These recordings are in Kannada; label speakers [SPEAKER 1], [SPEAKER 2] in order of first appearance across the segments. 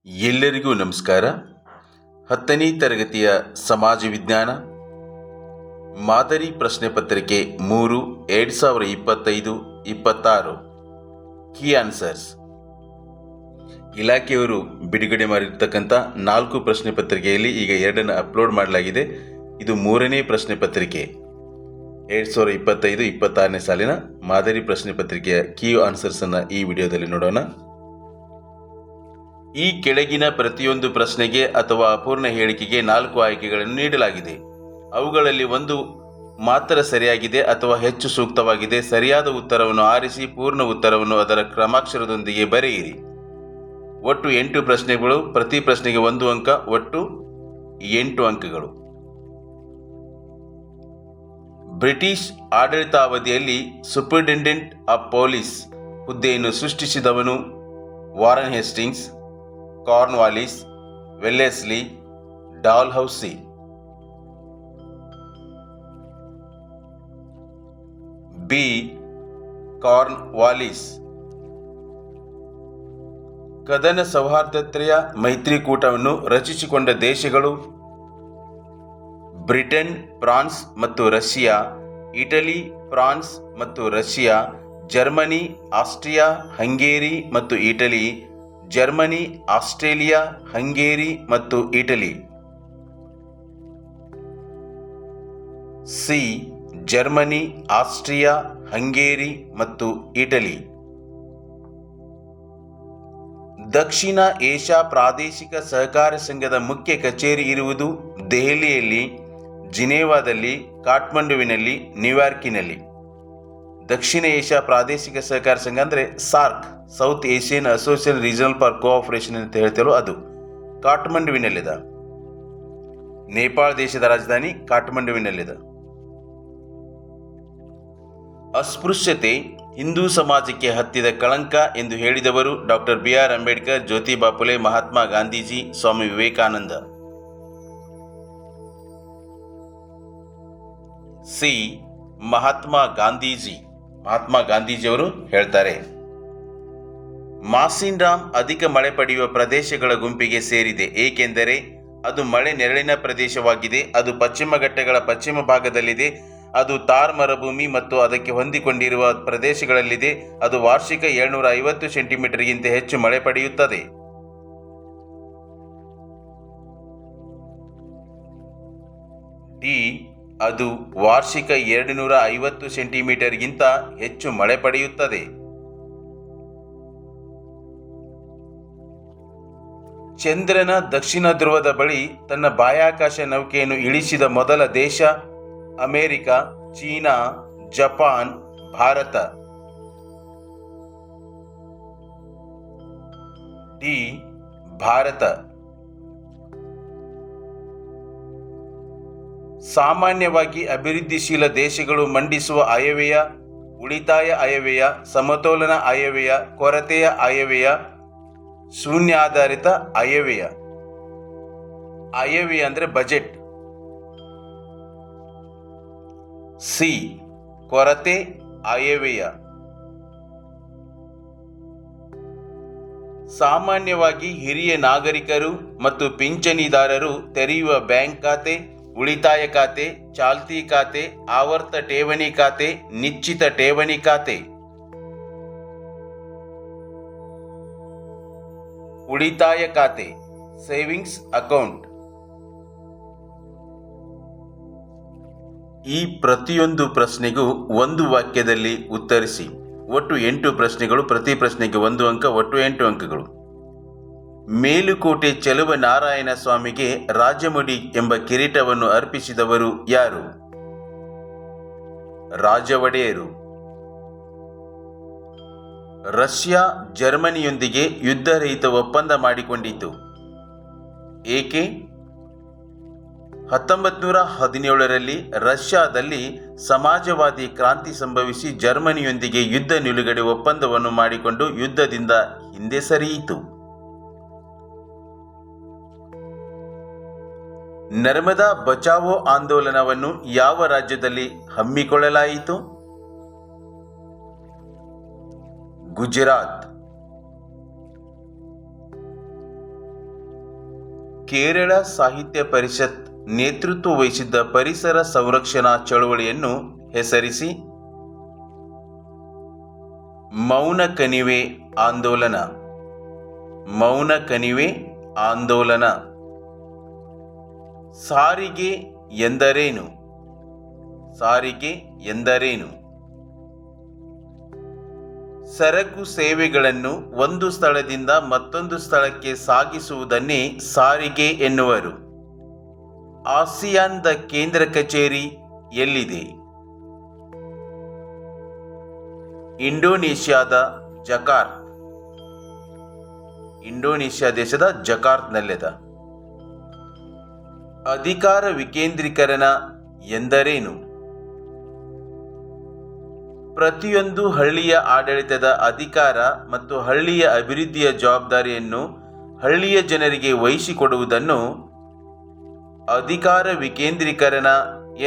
[SPEAKER 1] ಎಲ್ಲರಿಗೂ ನಮಸ್ಕಾರ. 10ನೇ ತರಗತಿಯ ಸಮಾಜ ವಿಜ್ಞಾನ ಮಾದರಿ ಪ್ರಶ್ನೆ ಪತ್ರಿಕೆ 3 2025-26 ಕೀ ಆನ್ಸರ್ಸ್ ಇಲಾಖೆಯವರು ಬಿಡುಗಡೆ ಮಾಡಿರ್ತಕ್ಕಂಥ 4 ಪ್ರಶ್ನೆ ಪತ್ರಿಕೆಯಲ್ಲಿ ಈಗ 2 ಅಪ್ಲೋಡ್ ಮಾಡಲಾಗಿದೆ. ಇದು 3ನೇ ಪ್ರಶ್ನೆ ಪತ್ರಿಕೆ 2025-26ನೇ ಸಾಲಿನ ಮಾದರಿ ಪ್ರಶ್ನೆ ಪತ್ರಿಕೆಯ ಕೀ ಆನ್ಸರ್ಸ್ ಅನ್ನು ಈ ವಿಡಿಯೋದಲ್ಲಿ ನೋಡೋಣ. ಈ ಕೆಳಗಿನ ಪ್ರತಿಯೊಂದು ಪ್ರಶ್ನೆಗೆ ಅಥವಾ ಅಪೂರ್ಣ ಹೇಳಿಕೆಗೆ 4 ಆಯ್ಕೆಗಳನ್ನು ನೀಡಲಾಗಿದೆ. ಅವುಗಳಲ್ಲಿ ಒಂದು ಮಾತ್ರ ಸರಿಯಾಗಿದೆ ಅಥವಾ ಹೆಚ್ಚು ಸೂಕ್ತವಾಗಿದೆ. ಸರಿಯಾದ ಉತ್ತರವನ್ನು ಆರಿಸಿ ಪೂರ್ಣ ಉತ್ತರವನ್ನು ಅದರ ಕ್ರಮಾಕ್ಷರದೊಂದಿಗೆ ಬರೆಯಿರಿ. ಒಟ್ಟು 8 ಪ್ರಶ್ನೆಗಳು, ಪ್ರತಿ ಪ್ರಶ್ನೆಗೆ 1 ಅಂಕ, ಒಟ್ಟು 8 ಅಂಕಗಳು. ಬ್ರಿಟಿಷ್ ಆಡಳಿತಾವಧಿಯಲ್ಲಿ ಸೂಪರಿಂಟೆಂಡೆಂಟ್ ಆಫ್ ಪೊಲೀಸ್ ಹುದ್ದೆಯನ್ನು ಸೃಷ್ಟಿಸಿದವನು Warren Hastings, Cornwallis, Wellesley, Dalhousie. B. Cornwallis. ಕದನ ಸೌಹಾರ್ದತೆಯ ಮೈತ್ರಿಕೂಟವನ್ನು ರಚಿಸಿಕೊಂಡ ದೇಶಗಳು ಬ್ರಿಟನ್, ಫ್ರಾನ್ಸ್ ಮತ್ತು ರಷ್ಯಾ. ಇಟಲಿ, ಫ್ರಾನ್ಸ್ ಮತ್ತು ರಷ್ಯಾ. ಜರ್ಮನಿ, ಆಸ್ಟ್ರಿಯಾ, ಹಂಗೇರಿ ಮತ್ತು ಇಟಲಿ. ಜರ್ಮನಿ, ಆಸ್ಟ್ರೇಲಿಯಾ, ಹಂಗೇರಿ ಮತ್ತು Italy. C. Germany, Austria, Hungary ಮತ್ತು ಇಟಲಿ. ದಕ್ಷಿಣ ಏಷ್ಯಾ ಪ್ರಾದೇಶಿಕ ಸಹಕಾರ ಸಂಘದ ಮುಖ್ಯ ಕಚೇರಿ ಇರುವುದು ದೆಹಲಿಯಲ್ಲಿ, ಜಿನೇವಾದಲ್ಲಿ, ಕಾಠ್ಮಂಡುವಿನಲ್ಲಿ, ನ್ಯೂಯಾರ್ಕಿನಲ್ಲಿ. ದಕ್ಷಿಣ ಏಷ್ಯಾ ಪ್ರಾದೇಶಿಕ ಸಹಕಾರ ಸಂಘ ಅಂದರೆ SAARC, south Asian association regional for cooperation ಅಂತ ಹೇಳ್ತೇವೋ ಅದು ಕಾಠ್ಮಂಡುವಿನಲ್ಲಿದೆ. ನೇಪಾಳ ದೇಶದ ರಾಜಧಾನಿ ಕಾಠ್ಮಂಡುವಿನಲ್ಲಿದೆ. ಅಸ್ಪೃಶ್ಯತೆ ಹಿಂದೂ ಸಮಾಜಕ್ಕೆ ಹತ್ತಿದ ಕಳಂಕ ಎಂದು ಹೇಳಿದವರು doctor B R. Ambedkar, Jyotiba Phule, Mahatma Gandhiji, Swami Vivekananda. C. Mahatma Gandhiji. Mahatma ಗಾಂಧೀಜಿಯವರು ಹೇಳ್ತಾರೆ. ಮಾಸಿನ್ ಡ್ಯಾಮ್ ಅಧಿಕ ಮಳೆ ಪಡೆಯುವ ಪ್ರದೇಶಗಳ ಗುಂಪಿಗೆ ಸೇರಿದೆ, ಏಕೆಂದರೆ ಅದು ಮಳೆ ನೆರಳಿನ ಪ್ರದೇಶವಾಗಿದೆ. ಅದು ಪಶ್ಚಿಮ ಘಟ್ಟಗಳ ಪಶ್ಚಿಮ ಭಾಗದಲ್ಲಿದೆ. ಅದು ಥಾರ್ ಮರುಭೂಮಿ ಮತ್ತು ಅದಕ್ಕೆ ಹೊಂದಿಕೊಂಡಿರುವ ಪ್ರದೇಶಗಳಲ್ಲಿದೆ. ಅದು ವಾರ್ಷಿಕ 750 ಸೆಂಟಿಮೀಟರ್ಗಿಂತ ಹೆಚ್ಚು ಮಳೆ ಪಡೆಯುತ್ತದೆ. ಡಿ. ಅದು ವಾರ್ಷಿಕ 250 ಸೆಂಟಿಮೀಟರ್ಗಿಂತ ಹೆಚ್ಚು ಮಳೆ ಪಡೆಯುತ್ತದೆ. ಚಂದ್ರನ ದಕ್ಷಿಣ ಧ್ರುವದ ಬಳಿ ತನ್ನ ಬಾಹ್ಯಾಕಾಶ ನೌಕೆಯನ್ನು ಇಳಿಸಿದ ಮೊದಲ ದೇಶ America, China, Japan, Bharat. D. Bharat. ಸಾಮಾನ್ಯವಾಗಿ ಅಭಿವೃದ್ಧಿಶೀಲ ದೇಶಗಳು ಮಂಡಿಸುವ ಆಯವ್ಯಯ ಉಳಿತಾಯ ಆಯವ್ಯಯ, ಸಮತೋಲನ ಆಯವ್ಯಯ, ಕೊರತೆಯ ಆಯವ್ಯಯ, ಶೂನ್ಯಾಧಾರಿತ ಆಯವ್ಯಯ. ಆಯವ್ಯಯ ಅಂದರೆ ಬಜೆಟ್. ಸಿ. ಕೊರತೆ ಆಯವ್ಯಯ. ಸಾಮಾನ್ಯವಾಗಿ ಹಿರಿಯ ನಾಗರಿಕರು ಮತ್ತು ಪಿಂಚಣಿದಾರರು ತೆರೆಯುವ ಬ್ಯಾಂಕ್ ಖಾತೆ, ಉಳಿತಾಯ ಖಾತೆ, ಚಾಲ್ತಿ ಖಾತೆ, ಆವರ್ತ ಠೇವಣಿ ಖಾತೆ, ನಿಶ್ಚಿತ ಠೇವಣಿ ಖಾತೆ. ಉಳಿತಾಯ ಖಾತೆ, ಸೇವಿಂಗ್ಸ್ ಅಕೌಂಟ್. ಈ ಪ್ರತಿಯೊಂದು ಪ್ರಶ್ನೆಗೂ 1 ವಾಕ್ಯದಲ್ಲಿ ಉತ್ತರಿಸಿ. ಒಟ್ಟು 8 ಪ್ರಶ್ನೆಗಳು, ಪ್ರತಿ ಪ್ರಶ್ನೆಗೆ 1 ಅಂಕ, ಒಟ್ಟು 8 ಅಂಕಗಳು. ಮೇಲುಕೋಟೆ ಚೆಲುವನಾರಾಯಣ ಸ್ವಾಮಿಗೆ ರಾಜಮುಡಿ ಎಂಬ ಕಿರೀಟವನ್ನು ಅರ್ಪಿಸಿದವರು ಯಾರು? ರಾಜ ಒಡೆಯರು. ರಷ್ಯಾ ಜರ್ಮನಿಯೊಂದಿಗೆ ಯುದ್ಧರಹಿತ ಒಪ್ಪಂದ ಮಾಡಿಕೊಂಡಿತು, ಏಕೆ? 1917ರಲ್ಲಿ ರಷ್ಯಾದಲ್ಲಿ ಸಮಾಜವಾದಿ ಕ್ರಾಂತಿ ಸಂಭವಿಸಿ ಜರ್ಮನಿಯೊಂದಿಗೆ ಯುದ್ಧ ನಿಲುಗಡೆ ಒಪ್ಪಂದವನ್ನು ಮಾಡಿಕೊಂಡು ಯುದ್ಧದಿಂದ ಹಿಂದೆ ಸರಿಯಿತು. ನರ್ಮದಾ ಬಚಾವೋ ಆಂದೋಲನವನ್ನು ಯಾವ ರಾಜ್ಯದಲ್ಲಿ ಹಮ್ಮಿಕೊಳ್ಳಲಾಯಿತು? ಗುಜರಾತ್. ಕೇರಳ ಸಾಹಿತ್ಯ ಪರಿಷತ್ ನೇತೃತ್ವ ವಹಿಸಿದ್ದ ಪರಿಸರ ಸಂರಕ್ಷಣಾ ಚಳವಳಿಯನ್ನು ಹೆಸರಿಸಿ. ಮೌನ ಕಣಿವೆ ಆಂದೋಲನ. ಮೌನ ಕಣಿವೆ ಆಂದೋಲನ. ಸಾರಿಗೆ ಎಂದರೇನು? ಸಾರಿಗೆ ಎಂದರೇನು? ಸರಕು ಸೇವೆಗಳನ್ನು ಒಂದು ಸ್ಥಳದಿಂದ ಮತ್ತೊಂದು ಸ್ಥಳಕ್ಕೆ ಸಾಗಿಸುವುದನ್ನೇ ಸಾರಿಗೆ ಎನ್ನುವರು. ಆಸಿಯಾನ್ದ ಕೇಂದ್ರ ಕಚೇರಿ ಎಲ್ಲಿದೆ? ಇಂಡೋನೇಷ್ಯಾದ ಜಕಾರ್ತ್. ಇಂಡೋನೇಷ್ಯಾ ದೇಶದ ಜಕಾರ್ತ್ನಲ್ಲಿದೆ. ಅಧಿಕಾರ ವಿಕೇಂದ್ರೀಕರಣ ಎಂದರೇನು? ಪ್ರತಿಯೊಂದು ಹಳ್ಳಿಯ ಆಡಳಿತದ ಅಧಿಕಾರ ಮತ್ತು ಹಳ್ಳಿಯ ಅಭಿವೃದ್ಧಿಯ ಜವಾಬ್ದಾರಿಯನ್ನು ಹಳ್ಳಿಯ ಜನರಿಗೆ ವಹಿಸಿಕೊಡುವುದನ್ನು ಅಧಿಕಾರ ವಿಕೇಂದ್ರೀಕರಣ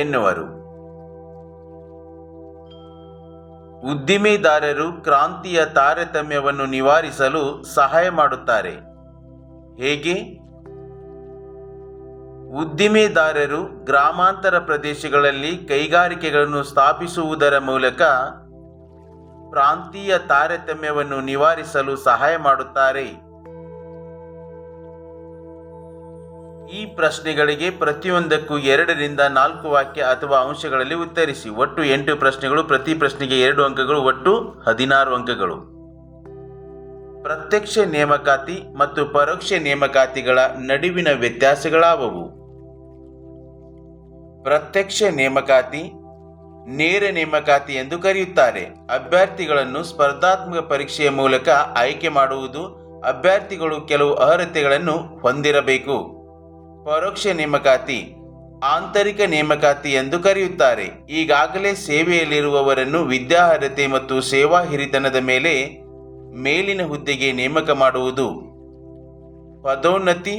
[SPEAKER 1] ಎನ್ನುವರು. ಉದ್ದಿಮೆದಾರರು ಕ್ರಾಂತಿಯ ತಾರತಮ್ಯವನ್ನು ನಿವಾರಿಸಲು ಸಹಾಯ ಮಾಡುತ್ತಾರೆ. ಹೇಗೆ? ಉದ್ದಿಮೆದಾರರು ಗ್ರಾಮಾಂತರ ಪ್ರದೇಶಗಳಲ್ಲಿ ಕೈಗಾರಿಕೆಗಳನ್ನು ಸ್ಥಾಪಿಸುವುದರ ಮೂಲಕ ಪ್ರಾಂತೀಯ ತಾರತಮ್ಯವನ್ನು ನಿವಾರಿಸಲು ಸಹಾಯ ಮಾಡುತ್ತಾರೆ. ಈ ಪ್ರಶ್ನೆಗಳಿಗೆ ಪ್ರತಿಯೊಂದಕ್ಕೂ 2 ರಿಂದ 4 ವಾಕ್ಯ ಅಥವಾ ಅಂಶಗಳಲ್ಲಿ ಉತ್ತರಿಸಿ. ಒಟ್ಟು 8 ಪ್ರಶ್ನೆಗಳು. ಪ್ರತಿ ಪ್ರಶ್ನೆಗೆ 2 ಅಂಕಗಳು. ಒಟ್ಟು 16 ಅಂಕಗಳು. ಪ್ರತ್ಯಕ್ಷ ನೇಮಕಾತಿ ಮತ್ತು ಪರೋಕ್ಷ ನೇಮಕಾತಿಗಳ ನಡುವಿನ ವ್ಯತ್ಯಾಸಗಳಾವುವು? ಪ್ರತ್ಯಕ್ಷ ನೇಮಕಾತಿ ನೇರ ನೇಮಕಾತಿ ಎಂದು ಕರೆಯುತ್ತಾರೆ. ಅಭ್ಯರ್ಥಿಗಳನ್ನು ಸ್ಪರ್ಧಾತ್ಮಕ ಪರೀಕ್ಷೆಯ ಮೂಲಕ ಆಯ್ಕೆ ಮಾಡುವುದು. ಅಭ್ಯರ್ಥಿಗಳು ಕೆಲವು ಅರ್ಹತೆಗಳನ್ನು ಹೊಂದಿರಬೇಕು. ಪರೋಕ್ಷ ನೇಮಕಾತಿ ಆಂತರಿಕ ನೇಮಕಾತಿ ಎಂದು ಕರೆಯುತ್ತಾರೆ. ಈಗಾಗಲೇ ಸೇವೆಯಲ್ಲಿರುವವರನ್ನು ವಿದ್ಯಾರ್ಹತೆ ಮತ್ತು ಸೇವಾ ಹಿರಿತನದ ಮೇಲೆ ಮೇಲಿನ ಹುದ್ದೆಗೆ ನೇಮಕ ಮಾಡುವುದು ಪದೋನ್ನತಿ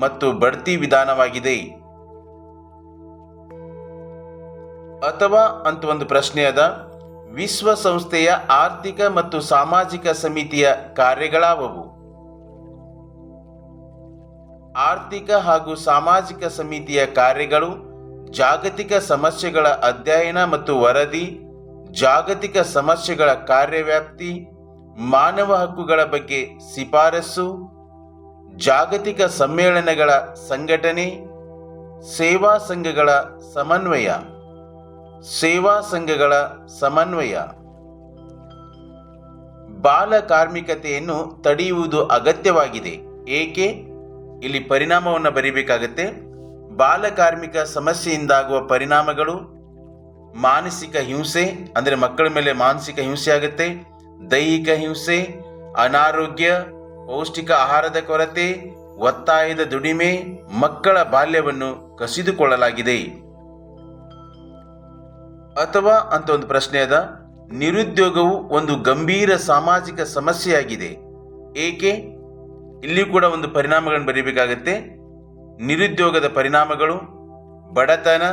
[SPEAKER 1] ಮತ್ತು ಬಡ್ತಿ ವಿಧಾನವಾಗಿದೆ. ಅಥವಾ ಅಂತ ಒಂದು ಪ್ರಶ್ನೆ ಅದ. ವಿಶ್ವಸಂಸ್ಥೆಯ ಆರ್ಥಿಕ ಮತ್ತು ಸಾಮಾಜಿಕ ಸಮಿತಿಯ ಕಾರ್ಯಗಳಾವುವು? ಆರ್ಥಿಕ ಹಾಗೂ ಸಾಮಾಜಿಕ ಸಮಿತಿಯ ಕಾರ್ಯಗಳು ಜಾಗತಿಕ ಸಮಸ್ಯೆಗಳ ಅಧ್ಯಯನ ಮತ್ತು ವರದಿ, ಜಾಗತಿಕ ಸಮಸ್ಯೆಗಳ ಕಾರ್ಯವ್ಯಾಪ್ತಿ, ಮಾನವ ಹಕ್ಕುಗಳ ಬಗ್ಗೆ ಶಿಫಾರಸು, ಜಾಗತಿಕ ಸಮ್ಮೇಳನಗಳ ಸಂಘಟನೆ, ಸೇವಾ ಸಂಘಗಳ ಸಮನ್ವಯ. ಸೇವಾ ಸಂಘಗಳ ಸಮನ್ವಯ. ಬಾಲ ಕಾರ್ಮಿಕತೆಯನ್ನು ತಡೆಯುವುದು ಅಗತ್ಯವಾಗಿದೆ. ಏಕೆ? ಇಲ್ಲಿ ಪರಿಣಾಮವನ್ನು ಬರೀಬೇಕಾಗತ್ತೆ. ಬಾಲ ಕಾರ್ಮಿಕ ಸಮಸ್ಯೆಯಿಂದಾಗುವ ಪರಿಣಾಮಗಳು: ಮಾನಸಿಕ ಹಿಂಸೆ, ಅಂದರೆ ಮಕ್ಕಳ ಮೇಲೆ ಮಾನಸಿಕ ಹಿಂಸೆ ಆಗುತ್ತೆ. ದೈಹಿಕ ಹಿಂಸೆ, ಅನಾರೋಗ್ಯ, ಪೌಷ್ಟಿಕ ಆಹಾರದ ಕೊರತೆ, ಒತ್ತಾಯದ ದುಡಿಮೆ, ಮಕ್ಕಳ ಬಾಲ್ಯವನ್ನು ಕಸಿದುಕೊಳ್ಳಲಾಗಿದೆ. ಅಥವಾ ಅಂತ ಒಂದು ಪ್ರಶ್ನೆ ಅದ. ನಿರುದ್ಯೋಗವು ಒಂದು ಗಂಭೀರ ಸಾಮಾಜಿಕ ಸಮಸ್ಯೆಯಾಗಿದೆ. ಏಕೆ? ಇಲ್ಲಿ ಕೂಡ ಒಂದು ಪರಿಣಾಮಗಳನ್ನು ಬರೀಬೇಕಾಗತ್ತೆ. ನಿರುದ್ಯೋಗದ ಪರಿಣಾಮಗಳು: ಬಡತನ,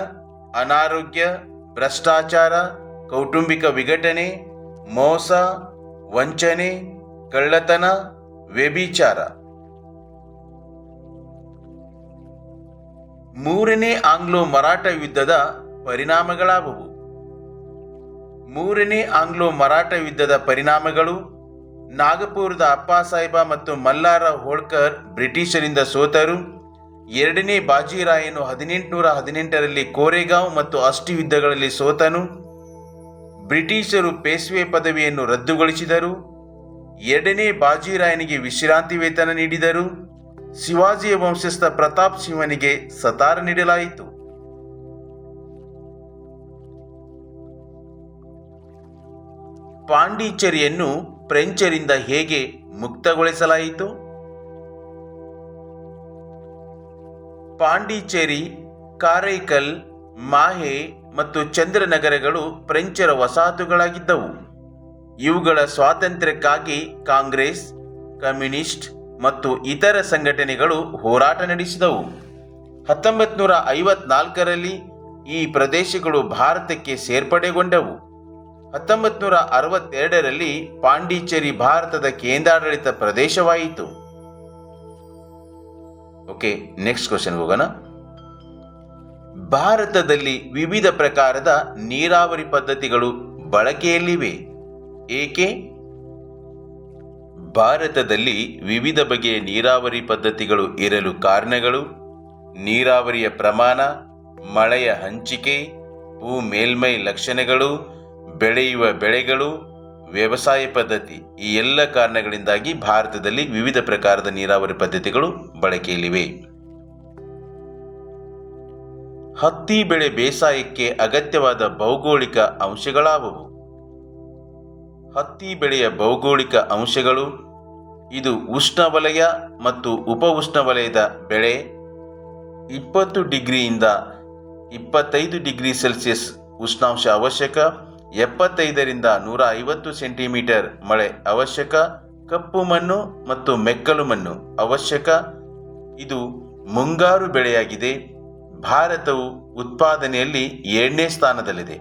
[SPEAKER 1] ಅನಾರೋಗ್ಯ, ಭ್ರಷ್ಟಾಚಾರ, ಕೌಟುಂಬಿಕ ವಿಘಟನೆ, ಮೋಸ, ವಂಚನೆ, ಕಳ್ಳತನ, ವ್ಯಭಿಚಾರ. 3ನೇ ಆಂಗ್ಲೋ ಮರಾಠ ಯುದ್ಧದ ಪರಿಣಾಮಗಳಾವುವು? 3ನೇ ಆಂಗ್ಲೋ ಮರಾಠ ಯುದ್ಧದ ಪರಿಣಾಮಗಳು: ನಾಗಪುರದ ಅಪ್ಪಾಸಾಹೇಬ ಮತ್ತು ಮಲ್ಲಾರ ಹೋಳ್ಕರ್ ಬ್ರಿಟಿಷರಿಂದ ಸೋತರು. 2ನೇ ಬಾಜಿರಾಯನು 1818ರಲ್ಲಿ ಕೋರೆಗಾಂವ್ ಮತ್ತು ಅಸ್ಟಿ ಯುದ್ಧಗಳಲ್ಲಿ ಸೋತನು. ಬ್ರಿಟಿಷರು ಪೇಶ್ವೆ ಪದವಿಯನ್ನು ರದ್ದುಗೊಳಿಸಿದರು. 2ನೇ ಬಾಜಿರಾಯನಿಗೆ ವಿಶ್ರಾಂತಿ ವೇತನ ನೀಡಿದರು. ಶಿವಾಜಿಯ ವಂಶಸ್ಥ ಪ್ರತಾಪ್ ಸಿಂಹನಿಗೆ ಸತಾರ ನೀಡಲಾಯಿತು. ಪಾಂಡಿಚೇರಿಯನ್ನು ಫ್ರೆಂಚರಿಂದ ಹೇಗೆ ಮುಕ್ತಗೊಳಿಸಲಾಯಿತು? ಪಾಂಡಿಚೇರಿ, ಕಾರೈಕಲ್, ಮಾಹೆ ಮತ್ತು ಚಂದ್ರನಗರಗಳು ಫ್ರೆಂಚರ ವಸಾಹತುಗಳಾಗಿದ್ದವು. ಇವುಗಳ ಸ್ವಾತಂತ್ರ್ಯಕ್ಕಾಗಿ ಕಾಂಗ್ರೆಸ್, ಕಮ್ಯುನಿಸ್ಟ್ ಮತ್ತು ಇತರ ಸಂಘಟನೆಗಳು ಹೋರಾಟ ನಡೆಸಿದವು. 1954ರಲ್ಲಿ ಈ ಪ್ರದೇಶಗಳು ಭಾರತಕ್ಕೆ ಸೇರ್ಪಡೆಗೊಂಡವು. 1962ರಲ್ಲಿ ಪಾಂಡಿಚೇರಿ ಭಾರತದ ಕೇಂದ್ರಾಡಳಿತ ಪ್ರದೇಶವಾಯಿತು. ಓಕೆ, ನೆಕ್ಸ್ಟ್ ಕ್ವಶನ್ ಹೋಗೋಣ. ಭಾರತದಲ್ಲಿ ವಿವಿಧ ಪ್ರಕಾರದ ನೀರಾವರಿ ಪದ್ಧತಿಗಳು ಬಳಕೆಯಲ್ಲಿವೆ. ಏಕೆ? ಭಾರತದಲ್ಲಿ ವಿವಿಧ ಬಗೆಯ ನೀರಾವರಿ ಪದ್ಧತಿಗಳು ಇರಲು ಕಾರಣಗಳು ನೀರಾವರಿಯ ಪ್ರಮಾಣ, ಮಳೆಯ ಹಂಚಿಕೆ, ಭೂ ಮೇಲ್ಮೈ ಲಕ್ಷಣಗಳು, ಬೆಳೆಯುವ ಬೆಳೆಗಳು, ವ್ಯವಸಾಯ ಪದ್ಧತಿ. ಈ ಎಲ್ಲ ಕಾರಣಗಳಿಂದಾಗಿ ಭಾರತದಲ್ಲಿ ವಿವಿಧ ಪ್ರಕಾರದ ನೀರಾವರಿ ಪದ್ಧತಿಗಳು ಬಳಕೆಯಲ್ಲಿವೆ. ಹತ್ತಿ ಬೆಳೆ ಬೇಸಾಯಕ್ಕೆ ಅಗತ್ಯವಾದ ಭೌಗೋಳಿಕ ಅಂಶಗಳಾವುವು? ಹತ್ತಿ ಬೆಳೆಯ ಭೌಗೋಳಿಕ ಅಂಶಗಳು: ಇದು ಉಷ್ಣವಲಯ ಮತ್ತು ಉಪ ಉಷ್ಣವಲಯದ ಬೆಳೆ. 20 ಡಿಗ್ರಿಯಿಂದ 25 ಡಿಗ್ರಿ ಸೆಲ್ಸಿಯಸ್ ಉಷ್ಣಾಂಶ ಅವಶ್ಯಕ. 75ರಿಂದ 150 ಸೆಂಟಿಮೀಟರ್ ಮಳೆ ಅವಶ್ಯಕ. ಕಪ್ಪು ಮಣ್ಣು ಮತ್ತು ಮೆಕ್ಕಲು ಮಣ್ಣು ಅವಶ್ಯಕ. ಇದು ಮುಂಗಾರು ಬೆಳೆಯಾಗಿದೆ. ಭಾರತವು ಉತ್ಪಾದನೆಯಲ್ಲಿ 2ನೇ ಸ್ಥಾನದಲ್ಲಿದೆ.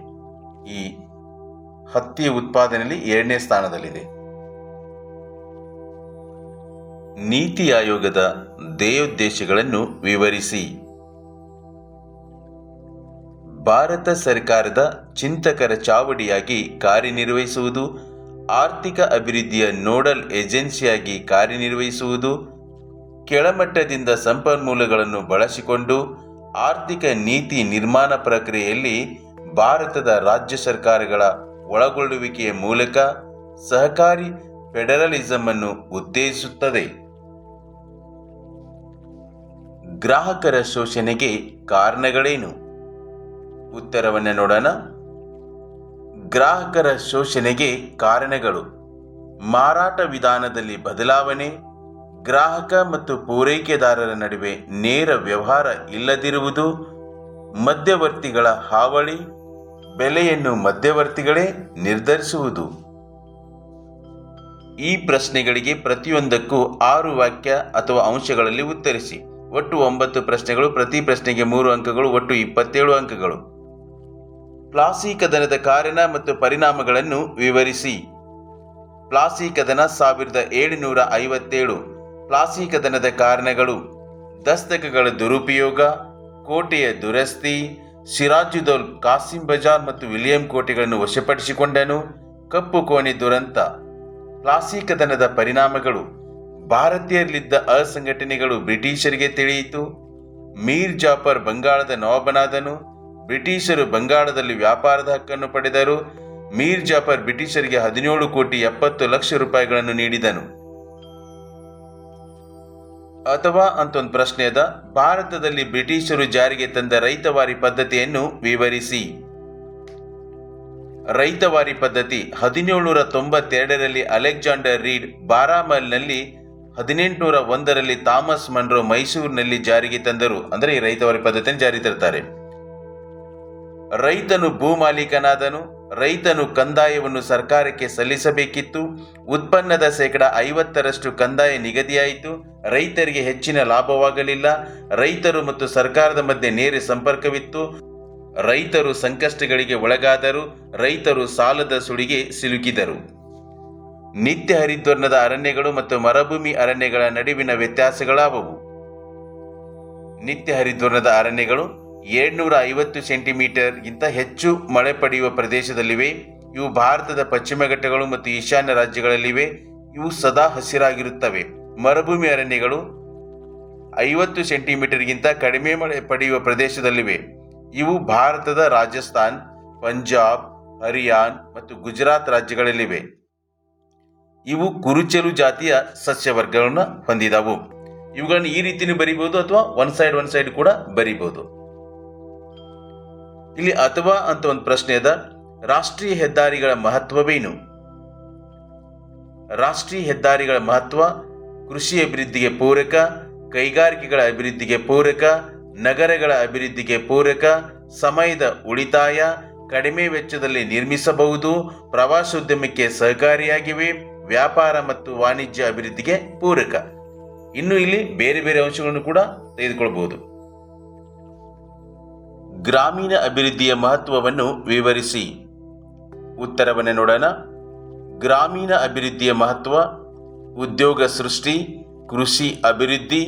[SPEAKER 1] ಈ ಹತ್ತಿ ಉತ್ಪಾದನೆಯಲ್ಲಿ 2ನೇ ಸ್ಥಾನದಲ್ಲಿದೆ. ನೀತಿ ಆಯೋಗದ ಧ್ಯೇಯೋದ್ದೇಶಗಳನ್ನು ವಿವರಿಸಿ. ಭಾರತ ಸರ್ಕಾರದ ಚಿಂತಕರ ಚಾವಡಿಯಾಗಿ ಕಾರ್ಯನಿರ್ವಹಿಸುವುದು, ಆರ್ಥಿಕ ಅಭಿವೃದ್ಧಿಯ ನೋಡಲ್ ಏಜೆನ್ಸಿಯಾಗಿ ಕಾರ್ಯನಿರ್ವಹಿಸುವುದು, ಕೆಳಮಟ್ಟದಿಂದ ಸಂಪನ್ಮೂಲಗಳನ್ನು ಬಳಸಿಕೊಂಡು ಆರ್ಥಿಕ ನೀತಿ ನಿರ್ಮಾಣ ಪ್ರಕ್ರಿಯೆಯಲ್ಲಿ ಭಾರತದ ರಾಜ್ಯ ಸರ್ಕಾರಗಳ ಒಳಗೊಳ್ಳುವಿಕೆಯ ಮೂಲಕ ಸಹಕಾರಿ ಫೆಡರಲಿಸಂ ಅನ್ನು ಉತ್ತೇಜಿಸುತ್ತದೆ. ಗ್ರಾಹಕರ ಶೋಷಣೆಗೆ ಕಾರಣಗಳೇನು? ಉತ್ತರವನ್ನು ನೋಡೋಣ. ಗ್ರಾಹಕರ ಶೋಷಣೆಗೆ ಕಾರಣಗಳು: ಮಾರಾಟ ವಿಧಾನದಲ್ಲಿ ಬದಲಾವಣೆ, ಗ್ರಾಹಕ ಮತ್ತು ಪೂರೈಕೆದಾರರ ನಡುವೆ ನೇರ ವ್ಯವಹಾರ ಇಲ್ಲದಿರುವುದು, ಮಧ್ಯವರ್ತಿಗಳ ಹಾವಳಿ, ಬೆಲೆಯನ್ನು ಮಧ್ಯವರ್ತಿಗಳೇ ನಿರ್ಧರಿಸುವುದು. ಈ ಪ್ರಶ್ನೆಗಳಿಗೆ ಪ್ರತಿಯೊಂದಕ್ಕೂ 6 ವಾಕ್ಯ ಅಥವಾ ಅಂಶಗಳಲ್ಲಿ ಉತ್ತರಿಸಿ. ಒಟ್ಟು 9 ಪ್ರಶ್ನೆಗಳು. ಪ್ರತಿ ಪ್ರಶ್ನೆಗೆ 3 ಅಂಕಗಳು. ಒಟ್ಟು 27 ಅಂಕಗಳು. ಪ್ಲಾಸಿ ಕದನದ ಕಾರಣ ಮತ್ತು ಪರಿಣಾಮಗಳನ್ನು ವಿವರಿಸಿ. ಪ್ಲಾಸಿ ಕದನ 1757. ಪ್ಲಾಸಿ ಕದನದ ಕಾರಣಗಳು: ದಸ್ತಕಗಳ ದುರುಪಯೋಗ, ಕೋಟೆಯ ದುರಸ್ತಿ, ಸಿರಾಜುದೌಲ್ ಕಾಸಿಂ ಬಜಾರ್ ಮತ್ತು ವಿಲಿಯಂ ಕೋಟೆಗಳನ್ನು ವಶಪಡಿಸಿಕೊಂಡನು, ಕಪ್ಪು ಕೋಣೆ ದುರಂತ. ಪ್ಲಾಸಿ ಕದನದ ಪರಿಣಾಮಗಳು: ಭಾರತೀಯರಲ್ಲಿದ್ದ ಅಸಂಘಟನೆಗಳು ಬ್ರಿಟಿಷರಿಗೆ ತಿಳಿಯಿತು, ಮೀರ್ ಜಾಫರ್ ಬಂಗಾಳದ ನವಾಬನಾದನು, ಬ್ರಿಟಿಷರು ಬಂಗಾಳದಲ್ಲಿ ವ್ಯಾಪಾರದ ಹಕ್ಕನ್ನು ಪಡೆದರು, ಮೀರ್ ಜಾಫರ್ ಬ್ರಿಟಿಷರಿಗೆ 17,70,00,000 ನೀಡಿದನು. ಅಥವಾ ಅಂತ ಒಂದು ಪ್ರಶ್ನೆ ಅದ. ಭಾರತದಲ್ಲಿ ಬ್ರಿಟಿಷರು ಜಾರಿಗೆ ತಂದ ರೈತವಾರಿ ಪದ್ಧತಿಯನ್ನು ವಿವರಿಸಿ. ರೈತವಾರಿ ಪದ್ಧತಿ 1792ರಲ್ಲಿ ಅಲೆಕ್ಸಾಂಡರ್ ರೀಡ್ ಬಾರಾಮಲ್ನಲ್ಲಿ, 1801ರಲ್ಲಿ ಥಾಮಸ್ ಮನ್ರೋ ಮೈಸೂರಿನಲ್ಲಿ ಜಾರಿಗೆ ತಂದರು. ಅಂದರೆ ಈ ರೈತವಾರಿ ಪದ್ಧತಿಯನ್ನು ಜಾರಿ ತರ್ತಾರೆ. ರೈತನು ಭೂಮಾಲೀಕನಾದನು. ರೈತನು ಕಂದಾಯವನ್ನು ಸರ್ಕಾರಕ್ಕೆ ಸಲ್ಲಿಸಬೇಕಿತ್ತು. ಉತ್ಪನ್ನದ 50% ಕಂದಾಯ ನಿಗದಿಯಾಯಿತು. ರೈತರಿಗೆ ಹೆಚ್ಚಿನ ಲಾಭವಾಗಲಿಲ್ಲ. ರೈತರು ಮತ್ತು ಸರ್ಕಾರದ ಮಧ್ಯೆ ನೇರ ಸಂಪರ್ಕವಿತ್ತು. ರೈತರು ಸಂಕಷ್ಟಗಳಿಗೆ ಒಳಗಾದರು. ರೈತರು ಸಾಲದ ಸುಳಿಗೆ ಸಿಲುಕಿದರು. ನಿತ್ಯ ಹರಿದ್ವರ್ಣದ ಅರಣ್ಯಗಳು ಮತ್ತು ಮರುಭೂಮಿ ಅರಣ್ಯಗಳ ನಡುವಿನ ವ್ಯತ್ಯಾಸಗಳಾವುವು? ನಿತ್ಯ ಹರಿದ್ವರ್ಣದ ಅರಣ್ಯಗಳು 750 ಸೆಂಟಿಮೀಟರ್ಗಿಂತ ಹೆಚ್ಚು ಮಳೆ ಪಡೆಯುವ ಪ್ರದೇಶದಲ್ಲಿವೆ. ಇವು ಭಾರತದ ಪಶ್ಚಿಮ ಘಟ್ಟಗಳು ಮತ್ತು ಈಶಾನ್ಯ ರಾಜ್ಯಗಳಲ್ಲಿವೆ. ಇವು ಸದಾ ಹಸಿರಾಗಿರುತ್ತವೆ. ಮರುಭೂಮಿ ಅರಣ್ಯಗಳು 50 ಸೆಂಟಿಮೀಟರ್ಗಿಂತ ಕಡಿಮೆ ಮಳೆ ಪಡೆಯುವ ಪ್ರದೇಶದಲ್ಲಿವೆ. ಇವು ಭಾರತದ ರಾಜಸ್ಥಾನ್, ಪಂಜಾಬ್, ಹರಿಯಾಣ ಮತ್ತು ಗುಜರಾತ್ ರಾಜ್ಯಗಳಲ್ಲಿವೆ. ಇವು ಕುರುಚಲು ಜಾತಿಯ ಸಸ್ಯವರ್ಗಗಳನ್ನು ಹೊಂದಿದವು. ಇವುಗಳನ್ನು ಈ ರೀತಿಯೂ ಬರೀಬಹುದು ಅಥವಾ ಒನ್ ಸೈಡ್ ಕೂಡ ಬರೀಬಹುದು. ಇಲ್ಲಿ ಅಥವಾ ಅಂತ ಒಂದು ಪ್ರಶ್ನೆ ಅದ. ರಾಷ್ಟ್ರೀಯ ಹೆದ್ದಾರಿಗಳ ಮಹತ್ವವೇನು? ರಾಷ್ಟ್ರೀಯ ಹೆದ್ದಾರಿಗಳ ಮಹತ್ವ: ಕೃಷಿ ಅಭಿವೃದ್ಧಿಗೆ ಪೂರಕ, ಕೈಗಾರಿಕೆಗಳ ಅಭಿವೃದ್ಧಿಗೆ ಪೂರಕ, ನಗರಗಳ ಅಭಿವೃದ್ಧಿಗೆ ಪೂರಕ, ಸಮಯದ ಉಳಿತಾಯ, ಕಡಿಮೆ ವೆಚ್ಚದಲ್ಲಿ ನಿರ್ಮಿಸಬಹುದು, ಪ್ರವಾಸೋದ್ಯಮಕ್ಕೆ ಸಹಕಾರಿಯಾಗಿವೆ, ವ್ಯಾಪಾರ ಮತ್ತು ವಾಣಿಜ್ಯ ಅಭಿವೃದ್ಧಿಗೆ ಪೂರಕ. ಇನ್ನು ಇಲ್ಲಿ ಬೇರೆ ಬೇರೆ ಅಂಶಗಳನ್ನು ಕೂಡ ತೆಗೆದುಕೊಳ್ಳಬಹುದು. ಗ್ರಾಮೀಣ ಅಭಿವೃದ್ಧಿಯ ಮಹತ್ವವನ್ನು ವಿವರಿಸಿ. ಉತ್ತರವನ್ನು ನೋಡೋಣ. ಗ್ರಾಮೀಣ ಅಭಿವೃದ್ಧಿಯ ಮಹತ್ವ: ಉದ್ಯೋಗ ಸೃಷ್ಟಿ, ಕೃಷಿ ಅಭಿವೃದ್ಧಿ,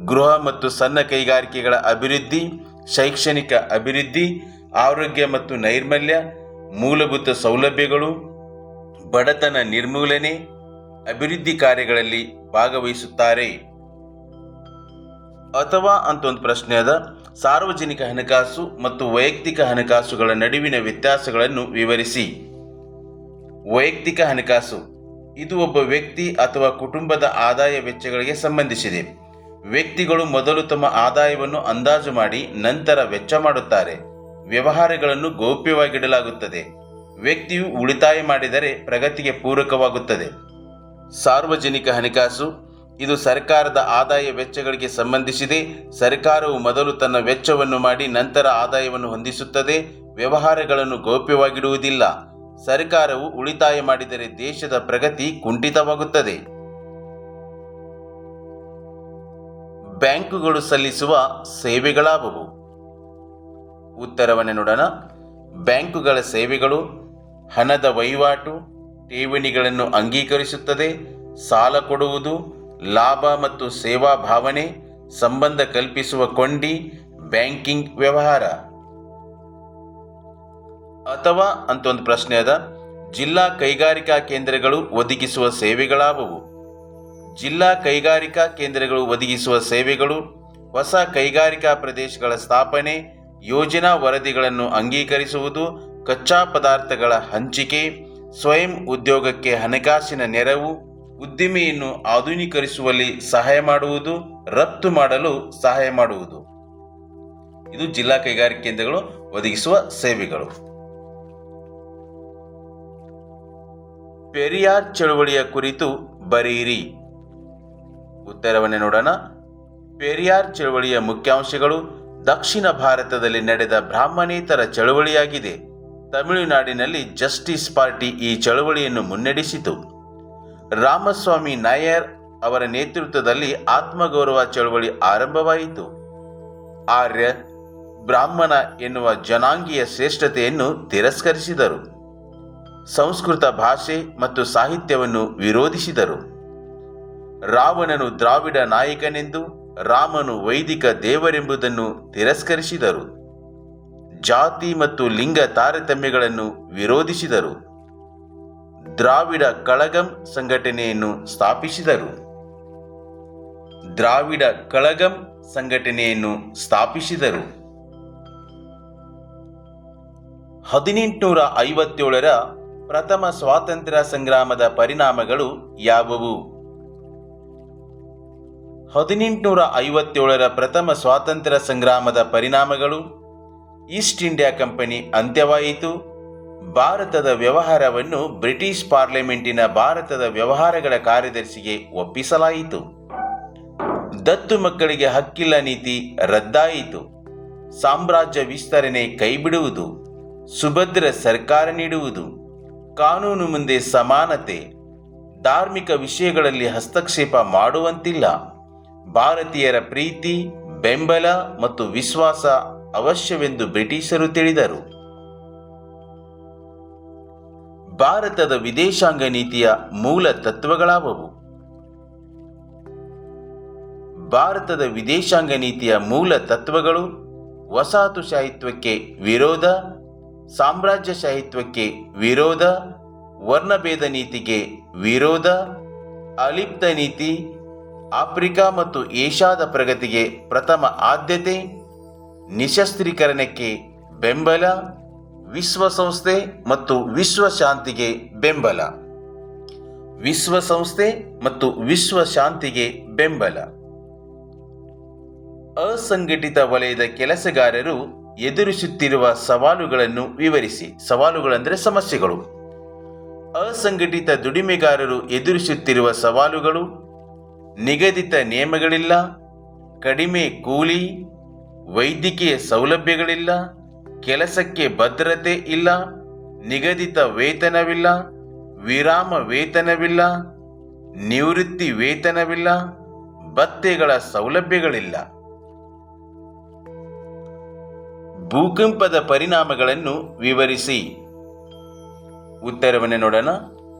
[SPEAKER 1] ಗೃಹ ಮತ್ತು ಸಣ್ಣ ಕೈಗಾರಿಕೆಗಳ ಅಭಿವೃದ್ಧಿ, ಶೈಕ್ಷಣಿಕ ಅಭಿವೃದ್ಧಿ, ಆರೋಗ್ಯ ಮತ್ತು ನೈರ್ಮಲ್ಯ, ಮೂಲಭೂತ ಸೌಲಭ್ಯಗಳು, ಬಡತನ ನಿರ್ಮೂಲನೆ, ಅಭಿವೃದ್ಧಿ ಕಾರ್ಯಗಳಲ್ಲಿ ಭಾಗವಹಿಸುತ್ತಾರೆ. ಅಥವಾ ಅಂತ ಒಂದು ಪ್ರಶ್ನೆ ಅದ. ಸಾರ್ವಜನಿಕ ಹಣಕಾಸು ಮತ್ತು ವೈಯಕ್ತಿಕ ಹಣಕಾಸುಗಳ ನಡುವಿನ ವ್ಯತ್ಯಾಸಗಳನ್ನು ವಿವರಿಸಿ. ವೈಯಕ್ತಿಕ ಹಣಕಾಸು ಇದು ಒಬ್ಬ ವ್ಯಕ್ತಿ ಅಥವಾ ಕುಟುಂಬದ ಆದಾಯ ವೆಚ್ಚಗಳಿಗೆ ಸಂಬಂಧಿಸಿದೆ. ವ್ಯಕ್ತಿಗಳು ಮೊದಲು ತಮ್ಮ ಆದಾಯವನ್ನು ಅಂದಾಜು ಮಾಡಿ ನಂತರ ವೆಚ್ಚ ಮಾಡುತ್ತಾರೆ. ವ್ಯವಹಾರಗಳನ್ನು ಗೌಪ್ಯವಾಗಿಡಲಾಗುತ್ತದೆ. ವ್ಯಕ್ತಿಯು ಉಳಿತಾಯ ಮಾಡಿದರೆ ಪ್ರಗತಿಗೆ ಪೂರಕವಾಗುತ್ತದೆ. ಸಾರ್ವಜನಿಕ ಹಣಕಾಸು ಇದು ಸರ್ಕಾರದ ಆದಾಯ ವೆಚ್ಚಗಳಿಗೆ ಸಂಬಂಧಿಸಿದೆ. ಸರ್ಕಾರವು ಮೊದಲು ತನ್ನ ವೆಚ್ಚವನ್ನು ಮಾಡಿ ನಂತರ ಆದಾಯವನ್ನು ಹೊಂದಿಸುತ್ತದೆ. ವ್ಯವಹಾರಗಳನ್ನು ಗೌಪ್ಯವಾಗಿಡುವುದಿಲ್ಲ. ಸರ್ಕಾರವು ಉಳಿತಾಯ ಮಾಡಿದರೆ ದೇಶದ ಪ್ರಗತಿ ಕುಂಠಿತವಾಗುತ್ತದೆ. ಬ್ಯಾಂಕುಗಳು ಸಲ್ಲಿಸುವ ಸೇವೆಗಳಾವುವು? ಉತ್ತರವನ್ನು ನೋಡೋಣ. ಬ್ಯಾಂಕುಗಳ ಸೇವೆಗಳು ಹಣದ ವಹಿವಾಟು, ಠೇವಣಿಗಳನ್ನು ಅಂಗೀಕರಿಸುತ್ತದೆ, ಸಾಲ ಕೊಡುವುದು, ಲಾಭ ಮತ್ತು ಸೇವಾ ಭಾವನೆ, ಸಂಬಂಧ ಕಲ್ಪಿಸುವ ಕೊಂಡಿ, ಬ್ಯಾಂಕಿಂಗ್ ವ್ಯವಹಾರ. ಅಥವಾ ಅಂತ ಒಂದು ಪ್ರಶ್ನೆ ಅದ. ಜಿಲ್ಲಾ ಕೈಗಾರಿಕಾ ಕೇಂದ್ರಗಳು ಒದಗಿಸುವ ಸೇವೆಗಳಾವುವು? ಜಿಲ್ಲಾ ಕೈಗಾರಿಕಾ ಕೇಂದ್ರಗಳು ಒದಗಿಸುವ ಸೇವೆಗಳು ಹೊಸ ಕೈಗಾರಿಕಾ ಪ್ರದೇಶಗಳ ಸ್ಥಾಪನೆ, ಯೋಜನಾ ವರದಿಗಳನ್ನು ಅಂಗೀಕರಿಸುವುದು, ಕಚ್ಚಾ ಪದಾರ್ಥಗಳ ಹಂಚಿಕೆ, ಸ್ವಯಂ ಉದ್ಯೋಗಕ್ಕೆ ಹಣಕಾಸಿನ ನೆರವು, ಉದ್ದಿಮೆಯನ್ನು ಆಧುನೀಕರಿಸುವಲ್ಲಿ ಸಹಾಯ ಮಾಡುವುದು, ರಫ್ತು ಮಾಡಲು ಸಹಾಯ ಮಾಡುವುದು. ಇದು ಜಿಲ್ಲಾ ಕೈಗಾರಿಕಾ ಕೇಂದ್ರಗಳು ಒದಗಿಸುವ ಸೇವೆಗಳು. ಪೆರಿಯಾರ್ ಚಳವಳಿಯ ಕುರಿತು ಬರೆಯಿರಿ. ಉತ್ತರವನ್ನು ನೋಡೋಣ. ಪೆರಿಯಾರ್ ಚಳವಳಿಯ ಮುಖ್ಯಾಂಶಗಳು: ದಕ್ಷಿಣ ಭಾರತದಲ್ಲಿ ನಡೆದ ಬ್ರಾಹ್ಮಣೇತರ ಚಳವಳಿಯಾಗಿದೆ. ತಮಿಳುನಾಡಿನಲ್ಲಿ ಜಸ್ಟಿಸ್ ಪಾರ್ಟಿ ಈ ಚಳವಳಿಯನ್ನು ಮುನ್ನಡೆಸಿತು. ರಾಮಸ್ವಾಮಿ ನಾಯರ್ ಅವರ ನೇತೃತ್ವದಲ್ಲಿ ಆತ್ಮಗೌರವ ಚಳವಳಿ ಆರಂಭವಾಯಿತು. ಆರ್ಯ ಬ್ರಾಹ್ಮಣ ಎನ್ನುವ ಜನಾಂಗೀಯ ಶ್ರೇಷ್ಠತೆಯನ್ನು ತಿರಸ್ಕರಿಸಿದರು. ಸಂಸ್ಕೃತ ಭಾಷೆ ಮತ್ತು ಸಾಹಿತ್ಯವನ್ನು ವಿರೋಧಿಸಿದರು. ರಾವಣನು ದ್ರಾವಿಡ ನಾಯಕನೆಂದು, ರಾಮನು ವೈದಿಕ ದೇವರೆಂಬುದನ್ನು ತಿರಸ್ಕರಿಸಿದರು. ಜಾತಿ ಮತ್ತು ಲಿಂಗ ತಾರತಮ್ಯಗಳನ್ನು ವಿರೋಧಿಸಿದರು. ದ್ರಾವಿಡ ಕಳಗಂ ಸಂಘಟನೆಯನ್ನು ಸ್ಥಾಪಿಸಿದರು. 1857ರ ಪ್ರಥಮ ಸ್ವಾತಂತ್ರ್ಯ ಸಂಗ್ರಾಮದ ಪರಿಣಾಮಗಳು ಯಾವುವು? 1857ರ ಪ್ರಥಮ ಸ್ವಾತಂತ್ರ್ಯ ಸಂಗ್ರಾಮದ ಪರಿಣಾಮಗಳು: ಈಸ್ಟ್ ಇಂಡಿಯಾ ಕಂಪನಿ ಅಂತ್ಯವಾಯಿತು. ಭಾರತದ ವ್ಯವಹಾರವನ್ನು ಬ್ರಿಟಿಷ್ ಪಾರ್ಲಿಮೆಂಟಿನ ಭಾರತದ ವ್ಯವಹಾರಗಳ ಕಾರ್ಯದರ್ಶಿಗೆ ಒಪ್ಪಿಸಲಾಯಿತು. ದತ್ತು ಮಕ್ಕಳಿಗೆ ಹಕ್ಕಿಲ್ಲ ನೀತಿ ರದ್ದಾಯಿತು. ಸಾಮ್ರಾಜ್ಯ ವಿಸ್ತರಣೆ ಕೈಬಿಡುವುದು. ಸುಭದ್ರ ಸರ್ಕಾರ ನೀಡುವುದು. ಕಾನೂನು ಮುಂದೆ ಸಮಾನತೆ. ಧಾರ್ಮಿಕ ವಿಷಯಗಳಲ್ಲಿ ಹಸ್ತಕ್ಷೇಪ ಮಾಡುವಂತಿಲ್ಲ. ಭಾರತೀಯರ ಪ್ರೀತಿ, ಬೆಂಬಲ ಮತ್ತು ವಿಶ್ವಾಸ ಅವಶ್ಯವೆಂದು ಬ್ರಿಟಿಷರು ತಿಳಿದರು. ಭಾರತದ ವಿದೇಶಾಂಗ ನೀತಿಯ ಮೂಲ ತತ್ವಗಳಾವುವು? ಭಾರತದ ವಿದೇಶಾಂಗ ನೀತಿಯ ಮೂಲ ತತ್ವಗಳು: ವಸಾಹತುಶಾಹಿತ್ವಕ್ಕೆ ವಿರೋಧ, ಸಾಮ್ರಾಜ್ಯಶಾಹಿತ್ವಕ್ಕೆ ವಿರೋಧ, ವರ್ಣಭೇದ ನೀತಿಗೆ ವಿರೋಧ, ಅಲಿಪ್ತ ನೀತಿ, ಆಫ್ರಿಕಾ ಮತ್ತು ಏಷ್ಯಾದ ಪ್ರಗತಿಗೆ ಪ್ರಥಮ ಆದ್ಯತೆ, ನಿಶಸ್ತ್ರೀಕರಣಕ್ಕೆ ಬೆಂಬಲ, ವಿಶ್ವಸಂಸ್ಥೆ ಮತ್ತು ವಿಶ್ವಶಾಂತಿಗೆ ಬೆಂಬಲ. ವಿಶ್ವಸಂಸ್ಥೆ ಮತ್ತು ವಿಶ್ವಶಾಂತಿಗೆ ಬೆಂಬಲ. ಅಸಂಘಟಿತ ವಲಯದ ಕೆಲಸಗಾರರು ಎದುರಿಸುತ್ತಿರುವ ಸವಾಲುಗಳನ್ನು ವಿವರಿಸಿ. ಸವಾಲುಗಳೆಂದರೆ ಸಮಸ್ಯೆಗಳು. ಅಸಂಘಟಿತ ದುಡಿಮೆಗಾರರು ಎದುರಿಸುತ್ತಿರುವ ಸವಾಲುಗಳು: ನಿಗದಿತ ನಿಯಮಗಳಿಲ್ಲ, ಕಡಿಮೆ ಕೂಲಿ, ವೈದ್ಯಕೀಯ ಸೌಲಭ್ಯಗಳಿಲ್ಲ, ಕೆಲಸಕ್ಕೆ ಭದ್ರತೆ ಇಲ್ಲ, ನಿಗದಿತ ವೇತನವಿಲ್ಲ, ವಿರಾಮ ವೇತನವಿಲ್ಲ, ನಿವೃತ್ತಿ ವೇತನವಿಲ್ಲ, ಭತ್ಯೆಗಳ ಸೌಲಭ್ಯಗಳಿಲ್ಲ. ಭೂಕಂಪದ ಪರಿಣಾಮಗಳನ್ನು ವಿವರಿಸಿ. ಉತ್ತರವನ್ನು ನೋಡೋಣ.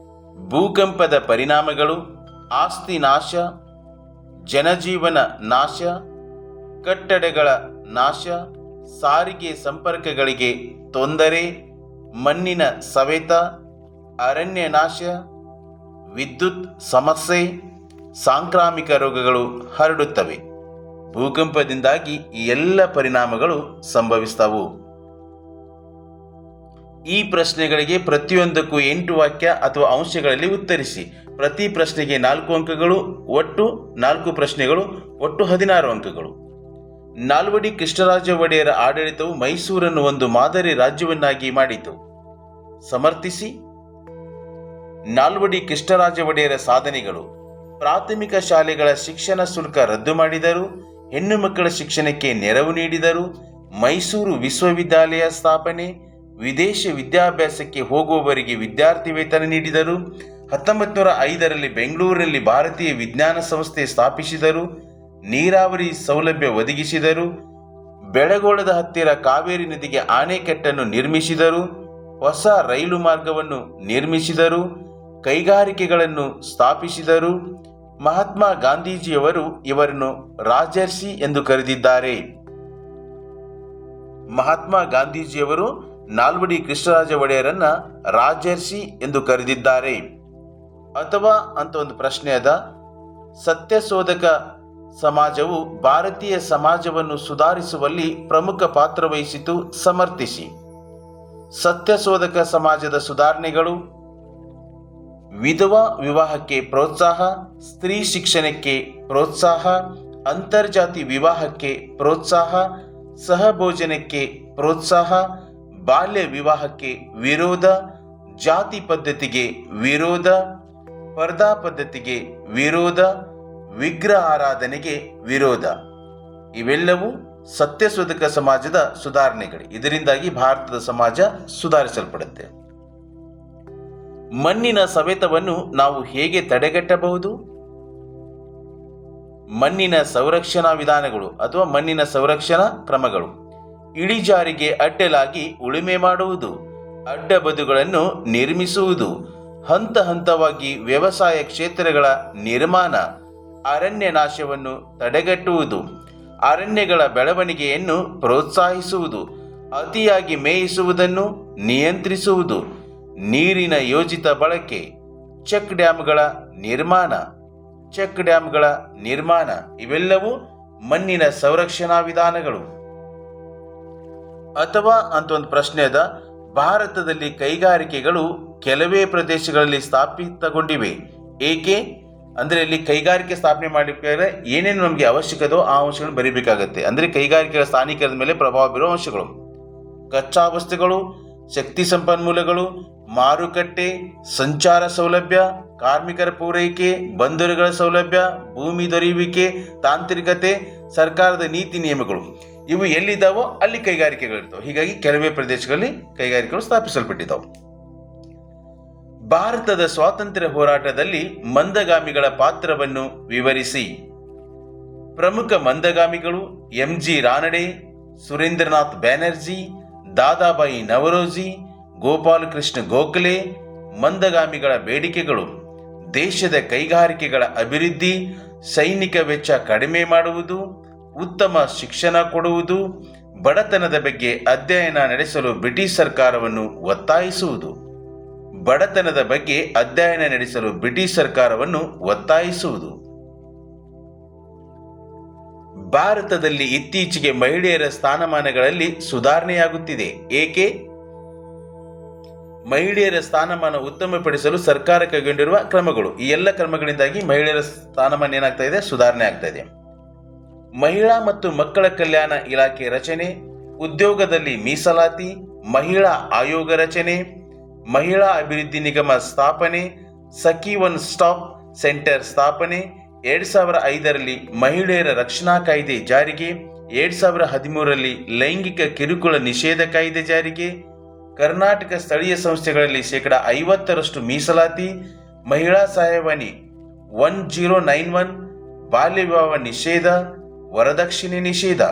[SPEAKER 1] ಭೂಕಂಪದ ಪರಿಣಾಮಗಳು: ಆಸ್ತಿ ನಾಶ, ಜನಜೀವನ ನಾಶ, ಕಟ್ಟಡಗಳ ನಾಶ, ಸಾರಿಗೆ ಸಂಪರ್ಕಗಳಿಗೆ ತೊಂದರೆ, ಮಣ್ಣಿನ ಸವೆತ, ಅರಣ್ಯ ನಾಶ, ವಿದ್ಯುತ್ ಸಮಸ್ಯೆ, ಸಾಂಕ್ರಾಮಿಕ ರೋಗಗಳು ಹರಡುತ್ತವೆ. ಭೂಕಂಪದಿಂದಾಗಿ ಈ ಎಲ್ಲ ಪರಿಣಾಮಗಳು ಸಂಭವಿಸ್ತವು. ಈ ಪ್ರಶ್ನೆಗಳಿಗೆ ಪ್ರತಿಯೊಂದಕ್ಕೂ 8 ವಾಕ್ಯ ಅಥವಾ ಅಂಶಗಳಲ್ಲಿ ಉತ್ತರಿಸಿ. ಪ್ರತಿ ಪ್ರಶ್ನೆಗೆ 4 ಅಂಕಗಳು, ಒಟ್ಟು 4 ಪ್ರಶ್ನೆಗಳು, ಒಟ್ಟು 16 ಅಂಕಗಳು. ನಾಲ್ವಡಿ ಕೃಷ್ಣರಾಜ ಒಡೆಯರ ಆಡಳಿತವು ಮೈಸೂರನ್ನು ಒಂದು ಮಾದರಿ ರಾಜ್ಯವನ್ನಾಗಿ ಮಾಡಿತು. ಸಮರ್ಥಿಸಿ. ನಾಲ್ವಡಿ ಕೃಷ್ಣರಾಜ ಒಡೆಯರ ಸಾಧನೆಗಳು: ಪ್ರಾಥಮಿಕ ಶಾಲೆಗಳ ಶಿಕ್ಷಣ ಶುಲ್ಕ ರದ್ದು ಮಾಡಿದರು, ಹೆಣ್ಣು ಮಕ್ಕಳ ಶಿಕ್ಷಣಕ್ಕೆ ನೆರವು ನೀಡಿದರು, ಮೈಸೂರು ವಿಶ್ವವಿದ್ಯಾಲಯ ಸ್ಥಾಪನೆ, ವಿದೇಶ ವಿದ್ಯಾಭ್ಯಾಸಕ್ಕೆ ಹೋಗುವವರಿಗೆ ವಿದ್ಯಾರ್ಥಿ ವೇತನ ನೀಡಿದರು, 1905ರಲ್ಲಿ ಬೆಂಗಳೂರಿನಲ್ಲಿ ಭಾರತೀಯ ವಿಜ್ಞಾನ ಸಂಸ್ಥೆ ಸ್ಥಾಪಿಸಿದರು, ನೀರಾವರಿ ಸೌಲಭ್ಯ ಒದಗಿಸಿದರು, ಬೆಳಗೋಳದ ಹತ್ತಿರ ಕಾವೇರಿ ನದಿಗೆ ಅಣೆಕಟ್ಟನ್ನು ನಿರ್ಮಿಸಿದರು, ಹೊಸ ರೈಲು ಮಾರ್ಗವನ್ನು ನಿರ್ಮಿಸಿದರು, ಕೈಗಾರಿಕೆಗಳನ್ನು ಸ್ಥಾಪಿಸಿದರು. ಮಹಾತ್ಮ ಗಾಂಧೀಜಿಯವರು ಇವರನ್ನು ರಾಜರ್ಷಿ ಎಂದು ಕರೆದಿದ್ದಾರೆ. ಮಹಾತ್ಮ ಗಾಂಧೀಜಿಯವರು ನಾಲ್ವಡಿ ಕೃಷ್ಣರಾಜ ಒಡೆಯರನ್ನ ರಾಜರ್ಷಿ ಎಂದು ಕರೆದಿದ್ದಾರೆ. ಅಥವಾ ಅಂತ ಒಂದು ಪ್ರಶ್ನೆ ಅದ. ಸತ್ಯಶೋಧಕ ಸಮಾಜವು ಭಾರತೀಯ ಸಮಾಜವನ್ನು ಸುಧಾರಿಸುವಲ್ಲಿ ಪ್ರಮುಖ ಪಾತ್ರ ವಹಿಸಿತು. ಸಮರ್ಥಿಸಿ. ಸತ್ಯಶೋಧಕ ಸಮಾಜದ ಸುಧಾರಣೆಗಳು: ವಿಧವಾ ವಿವಾಹಕ್ಕೆ ಪ್ರೋತ್ಸಾಹ, ಸ್ತ್ರೀ ಶಿಕ್ಷಣಕ್ಕೆ ಪ್ರೋತ್ಸಾಹ, ಅಂತರ್ಜಾತಿ ವಿವಾಹಕ್ಕೆ ಪ್ರೋತ್ಸಾಹ, ಸಹಭೋಜನಕ್ಕೆ ಪ್ರೋತ್ಸಾಹ, ಬಾಲ್ಯ ವಿವಾಹಕ್ಕೆ ವಿರೋಧ, ಜಾತಿ ಪದ್ಧತಿಗೆ ವಿರೋಧ, ಪರ್ದಾ ಪದ್ಧತಿಗೆ ವಿರೋಧ, ವಿಗ್ರಹ ಆರಾಧನೆಗೆ ವಿರೋಧ. ಇವೆಲ್ಲವೂ ಸತ್ಯಶೋಧಕ ಸಮಾಜದ ಸುಧಾರಣೆಗಳು. ಇದರಿಂದಾಗಿ ಭಾರತದ ಸಮಾಜ ಸುಧಾರಿಸಲ್ಪಡುತ್ತೆ. ಮಣ್ಣಿನ ಸವೆತವನ್ನು ನಾವು ಹೇಗೆ ತಡೆಗಟ್ಟಬಹುದು? ಮಣ್ಣಿನ ಸಂರಕ್ಷಣಾ ವಿಧಾನಗಳು ಅಥವಾ ಮಣ್ಣಿನ ಸಂರಕ್ಷಣಾ ಕ್ರಮಗಳು: ಇಳಿಜಾರಿಗೆ ಅಡ್ಡಲಾಗಿ ಉಳುಮೆ ಮಾಡುವುದು, ಅಡ್ಡ ಬದುಗಳನ್ನು ನಿರ್ಮಿಸುವುದು, ಹಂತ ಹಂತವಾಗಿ ವ್ಯವಸಾಯ ಕ್ಷೇತ್ರಗಳ ನಿರ್ಮಾಣ, ಅರಣ್ಯ ನಾಶವನ್ನು ತಡೆಗಟ್ಟುವುದು, ಅರಣ್ಯಗಳ ಬೆಳವಣಿಗೆಯನ್ನು ಪ್ರೋತ್ಸಾಹಿಸುವುದು, ಅತಿಯಾಗಿ ಮೇಯಿಸುವುದನ್ನು ನಿಯಂತ್ರಿಸುವುದು, ನೀರಿನ ಯೋಜಿತ ಬಳಕೆ, ಚೆಕ್ ಡ್ಯಾಂಗಳ ನಿರ್ಮಾಣ ಇವೆಲ್ಲವೂ ಮಣ್ಣಿನ ಸಂರಕ್ಷಣಾ ವಿಧಾನಗಳು. ಅಥವಾ ಅಂತ ಒಂದು ಪ್ರಶ್ನೆ ಅದ. ಭಾರತದಲ್ಲಿ ಕೈಗಾರಿಕೆಗಳು ಕೆಲವೇ ಪ್ರದೇಶಗಳಲ್ಲಿ ಸ್ಥಾಪಿತಗೊಂಡಿವೆ. ಏಕೆ ಅಂದರೆ ಇಲ್ಲಿ ಕೈಗಾರಿಕೆ ಸ್ಥಾಪನೆ ಮಾಡಲಿಕ್ಕೆ ಏನೇನು ನಮಗೆ ಅವಶ್ಯಕದೋ ಆ ಅಂಶಗಳನ್ನು ಬರೀಬೇಕಾಗತ್ತೆ. ಅಂದರೆ ಕೈಗಾರಿಕೆಗಳ ಸ್ಥಾನಿಕರದ ಮೇಲೆ ಪ್ರಭಾವ ಬೀರುವ ಅಂಶಗಳು: ಕಚ್ಚಾ ವಸ್ತುಗಳು, ಶಕ್ತಿ ಸಂಪನ್ಮೂಲಗಳು, ಮಾರುಕಟ್ಟೆ, ಸಂಚಾರ ಸೌಲಭ್ಯ, ಕಾರ್ಮಿಕರ ಪೂರೈಕೆ, ಬಂದರುಗಳ ಸೌಲಭ್ಯ, ಭೂಮಿ ದೊರೆಯುವಿಕೆ, ತಾಂತ್ರಿಕತೆ, ಸರ್ಕಾರದ ನೀತಿ ನಿಯಮಗಳು. ಇವು ಎಲ್ಲಿದ್ದಾವೋ ಅಲ್ಲಿ ಕೈಗಾರಿಕೆಗಳಿರ್ತಾವೆ. ಹೀಗಾಗಿ ಕೆಲವೇ ಪ್ರದೇಶಗಳಲ್ಲಿ ಕೈಗಾರಿಕೆಗಳು ಸ್ಥಾಪಿಸಲ್ಪಟ್ಟಿದ್ದಾವೆ. ಭಾರತದ ಸ್ವಾತಂತ್ರ್ಯ ಹೋರಾಟದಲ್ಲಿ ಮಂದಗಾಮಿಗಳ ಪಾತ್ರವನ್ನು ವಿವರಿಸಿ. ಪ್ರಮುಖ ಮಂದಗಾಮಿಗಳು: ಎಂ.ಜಿ. ರಾನಡೆ, ಸುರೇಂದ್ರನಾಥ್ ಬ್ಯಾನರ್ಜಿ, ದಾದಾಬಾಯಿ ನವರೋಜಿ, ಗೋಪಾಲಕೃಷ್ಣ ಗೋಖಲೆ. ಮಂದಗಾಮಿಗಳ ಬೇಡಿಕೆಗಳು: ದೇಶದ ಕೈಗಾರಿಕೆಗಳ ಅಭಿವೃದ್ಧಿ, ಸೈನಿಕ ವೆಚ್ಚ ಕಡಿಮೆ ಮಾಡುವುದು, ಉತ್ತಮ ಶಿಕ್ಷಣ ಕೊಡುವುದು, ಬಡತನದ ಬಗ್ಗೆ ಅಧ್ಯಯನ ನಡೆಸಲು ಬ್ರಿಟಿಷ್ ಸರ್ಕಾರವನ್ನು ಒತ್ತಾಯಿಸುವುದು. ಭಾರತದಲ್ಲಿ ಇತ್ತೀಚೆಗೆ ಮಹಿಳೆಯರ ಸ್ಥಾನಮಾನಗಳಲ್ಲಿ ಸುಧಾರಣೆಯಾಗುತ್ತಿದೆ. ಏಕೆ? ಮಹಿಳೆಯರ ಸ್ಥಾನಮಾನ ಉತ್ತಮಪಡಿಸಲು ಸರ್ಕಾರ ಕೈಗೊಂಡಿರುವ ಕ್ರಮಗಳು. ಈ ಎಲ್ಲ ಕ್ರಮಗಳಿಂದಾಗಿ ಮಹಿಳೆಯರ ಸ್ಥಾನಮಾನ ಏನಾಗ್ತಾ ಇದೆ? ಸುಧಾರಣೆ ಆಗ್ತಾ ಇದೆ. ಮಹಿಳಾ ಮತ್ತು ಮಕ್ಕಳ ಕಲ್ಯಾಣ ಇಲಾಖೆ ರಚನೆ, ಉದ್ಯೋಗದಲ್ಲಿ ಮೀಸಲಾತಿ, ಮಹಿಳಾ ಆಯೋಗ ರಚನೆ, ಮಹಿಳಾ ಅಭಿವೃದ್ಧಿ ನಿಗಮ ಸ್ಥಾಪನೆ, ಸಖಿ ಒನ್ ಸ್ಟಾಪ್ ಸೆಂಟರ್ ಸ್ಥಾಪನೆ, 2005ರಲ್ಲಿ ಮಹಿಳೆಯರ ರಕ್ಷಣಾ ಕಾಯ್ದೆ ಜಾರಿಗೆ, 2013ರಲ್ಲಿ ಲೈಂಗಿಕ ಕಿರುಕುಳ ನಿಷೇಧ ಕಾಯ್ದೆ ಜಾರಿಗೆ, ಕರ್ನಾಟಕ ಸ್ಥಳೀಯ ಸಂಸ್ಥೆಗಳಲ್ಲಿ 50% ಮೀಸಲಾತಿ, ಮಹಿಳಾ ಸಹಾಯವಾಣಿ 1091, ಬಾಲ್ಯ ವಿವಾಹ ನಿಷೇಧ, ವರದಕ್ಷಿಣೆ ನಿಷೇಧ.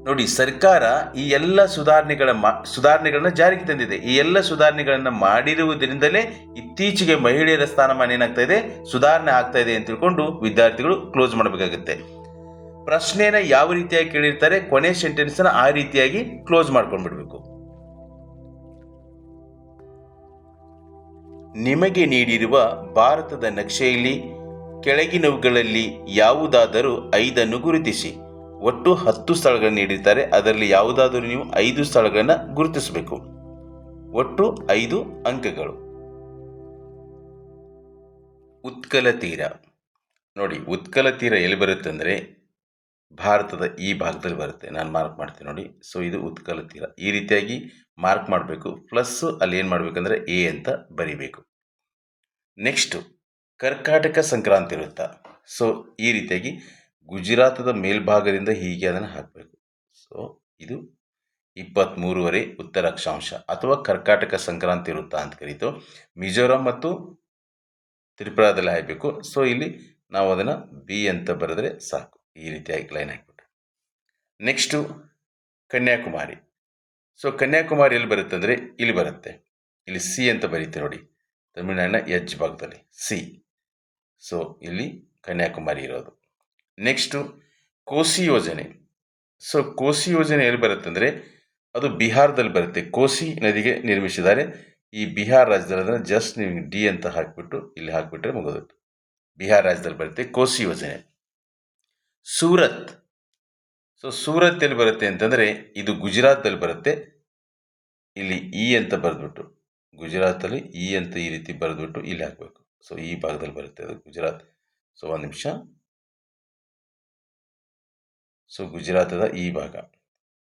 [SPEAKER 1] ನೋಡಿ, ಸರ್ಕಾರ ಈ ಎಲ್ಲ ಸುಧಾರಣೆಗಳನ್ನ ಜಾರಿಗೆ ತಂದಿದೆ. ಈ ಎಲ್ಲ ಸುಧಾರಣೆಗಳನ್ನ ಮಾಡಿರುವುದರಿಂದಲೇ ಇತ್ತೀಚೆಗೆ ಮಹಿಳೆಯರ ಸ್ಥಾನಮಾನ ಏನಾಗ್ತಾ ಇದೆ, ಸುಧಾರಣೆ ಆಗ್ತಾ ಇದೆ ಅಂತ ತಿಳ್ಕೊಂಡು ವಿದ್ಯಾರ್ಥಿಗಳು ಕ್ಲೋಸ್ ಮಾಡಬೇಕಾಗುತ್ತೆ. ಪ್ರಶ್ನೆನ ಯಾವ ರೀತಿಯಾಗಿ ಕೇಳಿರ್ತಾರೆ, ಕೊನೆ ಸೆಂಟೆನ್ಸ್ ಆ ರೀತಿಯಾಗಿ ಕ್ಲೋಸ್ ಮಾಡ್ಕೊಂಡ್ಬಿಡ್ಬೇಕು. ನಿಮಗೆ ನೀಡಿರುವ ಭಾರತದ ನಕ್ಷೆಯಲ್ಲಿ ಕೆಳಗಿನವುಗಳಲ್ಲಿ ಯಾವುದಾದರೂ 5 ಗುರುತಿಸಿ. ಒಟ್ಟು 10 ಸ್ಥಳಗಳನ್ನು ನೀಡಿರ್ತಾರೆ. ಅದರಲ್ಲಿ ಯಾವುದಾದರೂ ನೀವು 5 ಸ್ಥಳಗಳನ್ನು ಗುರುತಿಸಬೇಕು. ಒಟ್ಟು 5 ಅಂಕಗಳು. ಉತ್ಕಲ ತೀರ. ನೋಡಿ, ಉತ್ಕಲ ತೀರ ಎಲ್ಲಿ ಬರುತ್ತೆ ಅಂದರೆ ಭಾರತದ ಈ ಭಾಗದಲ್ಲಿ ಬರುತ್ತೆ. ನಾನು ಮಾರ್ಕ್ ಮಾಡ್ತೀನಿ ನೋಡಿ. ಸೊ ಇದು ಉತ್ಕಲ ತೀರ. ಈ ರೀತಿಯಾಗಿ ಮಾರ್ಕ್ ಮಾಡಬೇಕು. ಪ್ಲಸ್ ಅಲ್ಲಿ ಏನು ಮಾಡಬೇಕಂದ್ರೆ ಎ ಅಂತ ಬರಿಬೇಕು. ನೆಕ್ಸ್ಟು ಕರ್ಕಾಟಕ ಸಂಕ್ರಾಂತಿ ವೃತ್ತ. ಸೊ ಈ ರೀತಿಯಾಗಿ ಗುಜರಾತದ ಮೇಲ್ಭಾಗದಿಂದ ಹೀಗೆ ಅದನ್ನು ಹಾಕಬೇಕು. ಸೊ ಇದು 23 ಉತ್ತರ ಅಕ್ಷಾಂಶ ಅಥವಾ ಕರ್ಕಾಟಕ ಸಂಕ್ರಾಂತಿ ವೃತ್ತ ಅಂತ ಕರೀತು. ಮಿಜೋರಾಂ ಮತ್ತು ತ್ರಿಪುರಾದಲ್ಲಿ ಹಾಕಬೇಕು. ಸೊ ಇಲ್ಲಿ ನಾವು ಅದನ್ನು ಬಿ ಅಂತ ಬರೆದ್ರೆ ಸಾಕು. ಈ ರೀತಿಯಾಗಿ ಲೈನ್ ಹಾಕಿಬಿಟ್ಟು ನೆಕ್ಸ್ಟು ಕನ್ಯಾಕುಮಾರಿ. ಸೊ ಕನ್ಯಾಕುಮಾರಿ ಎಲ್ಲಿ ಬರುತ್ತೆ ಅಂದರೆ ಇಲ್ಲಿ ಬರುತ್ತೆ. ಇಲ್ಲಿ ಸಿ ಅಂತ ಬರೀತೆ ನೋಡಿ, ತಮಿಳುನಾಡಿನ ಎಚ್ ಭಾಗದಲ್ಲಿ ಸಿ. ಸೊ ಇಲ್ಲಿ ಕನ್ಯಾಕುಮಾರಿ ಇರೋದು. ನೆಕ್ಸ್ಟು ಕೋಸಿ ಯೋಜನೆ. ಸೊ ಕೋಸಿ ಯೋಜನೆ ಎಲ್ಲಿ ಬರುತ್ತೆ ಅಂದರೆ ಅದು ಬಿಹಾರದಲ್ಲಿ ಬರುತ್ತೆ. ಕೋಸಿ ನದಿಗೆ ನಿರ್ಮಿಸಿದ್ದಾರೆ. ಈ ಬಿಹಾರ ರಾಜ್ಯದಲ್ಲಿ ಅದನ್ನು ಜಸ್ಟ್ ನೀವು ಡಿ ಅಂತ ಹಾಕಿಬಿಟ್ಟು ಇಲ್ಲಿ ಹಾಕಿಬಿಟ್ರೆ ಮುಗಿದು. ಬಿಹಾರ ರಾಜ್ಯದಲ್ಲಿ ಬರುತ್ತೆ ಕೋಸಿ ಯೋಜನೆ. ಸೂರತ್. ಸೊ ಸೂರತ್ ಎಲ್ಲಿ ಬರುತ್ತೆ ಅಂತಂದರೆ ಇದು ಗುಜರಾತಲ್ಲಿ ಬರುತ್ತೆ. ಇಲ್ಲಿ ಇ ಅಂತ ಬರೆದ್ಬಿಟ್ಟು ಗುಜರಾತಲ್ಲಿ ಇ ಅಂತ ಈ ರೀತಿ ಬರೆದ್ಬಿಟ್ಟು ಇಲ್ಲಿ ಹಾಕಬೇಕು. ಸೊ ಈ ಭಾಗದಲ್ಲಿ ಬರುತ್ತೆ ಅದು ಗುಜರಾತ್. ಸೊ ಒಂದು ನಿಮಿಷ. ಸೊ ಗುಜರಾತದ ಈ ಭಾಗ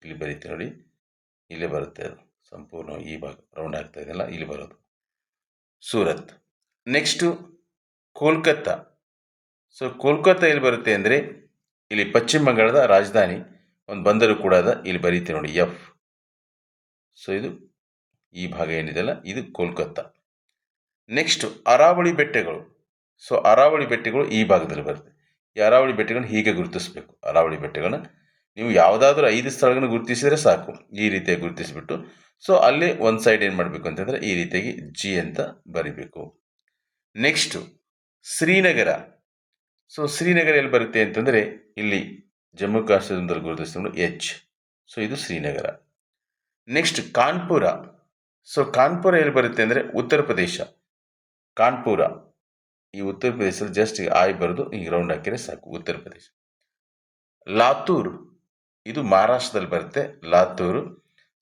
[SPEAKER 1] ಇಲ್ಲಿ ಬರೀತೆ ನೋಡಿ, ಇಲ್ಲೇ ಬರುತ್ತೆ ಅದು ಸಂಪೂರ್ಣ ಈ ಭಾಗ ರೌಂಡ್ ಆಗ್ತಾ ಇದೆಯಲ್ಲ, ಇಲ್ಲಿ ಬರೋದು ಸೂರತ್. ನೆಕ್ಸ್ಟು ಕೋಲ್ಕತ್ತಾ. ಸೊ ಕೋಲ್ಕತ್ತಾ ಎಲ್ಲಿ ಬರುತ್ತೆ ಅಂದರೆ ಇಲ್ಲಿ ಪಶ್ಚಿಮ ಬಂಗಾಳದ ರಾಜಧಾನಿ, ಒಂದು ಬಂದರು ಕೂಡ ಅದ, ಇಲ್ಲಿ ಬರೀತೆ ನೋಡಿ ಎಫ್. ಸೊ ಇದು ಈ ಭಾಗ ಏನಿದೆಯಲ್ಲ ಇದು ಕೋಲ್ಕತ್ತಾ. ನೆಕ್ಸ್ಟು ಅರಾವಳಿ ಬೆಟ್ಟಗಳು. ಸೊ ಅರಾವಳಿ ಬೆಟ್ಟಗಳು ಈ ಭಾಗದಲ್ಲಿ ಬರುತ್ತೆ. ಈ ಅರಾವಳಿ ಬೆಟ್ಟಗಳನ್ನ ಹೀಗೆ ಗುರುತಿಸಬೇಕು. ಅರಾವಳಿ ಬೆಟ್ಟಗಳನ್ನ ನೀವು ಯಾವುದಾದ್ರೂ 5 ಸ್ಥಳಗಳನ್ನು ಗುರುತಿಸಿದರೆ ಸಾಕು. ಈ ರೀತಿಯಾಗಿ ಗುರುತಿಸಿಬಿಟ್ಟು ಸೊ ಅಲ್ಲೇ ಒಂದು ಸೈಡ್ ಏನು ಮಾಡಬೇಕು ಅಂತಂದರೆ ಈ ರೀತಿಯಾಗಿ ಜಿ ಅಂತ ಬರಿಬೇಕು. ನೆಕ್ಸ್ಟು ಶ್ರೀನಗರ. ಸೊ ಶ್ರೀನಗರ ಎಲ್ಲಿ ಬರುತ್ತೆ ಅಂತಂದರೆ ಇಲ್ಲಿ ಜಮ್ಮು ಕಾಶ್ಮೀರದಲ್ಲಿ ಗುರುತಿಸಿಕೊಂಡು ಎಚ್. ಸೊ ಇದು ಶ್ರೀನಗರ. ನೆಕ್ಸ್ಟ್ ಕಾನ್ಪುರ. ಸೊ ಕಾನ್ಪುರ ಎಲ್ಲಿ ಬರುತ್ತೆ ಅಂದರೆ ಉತ್ತರ ಪ್ರದೇಶ. ಕಾನ್ಪುರ ಈ ಉತ್ತರ ಪ್ರದೇಶದಲ್ಲಿ ಜಸ್ಟ್ ಆಯ್ ಬರೆದು ಈಗ ರೌಂಡ್ ಹಾಕಿದರೆ ಸಾಕು, ಉತ್ತರ ಪ್ರದೇಶ. ಲಾತೂರ್ ಇದು ಮಹಾರಾಷ್ಟ್ರದಲ್ಲಿ ಬರುತ್ತೆ, ಲಾತೂರು.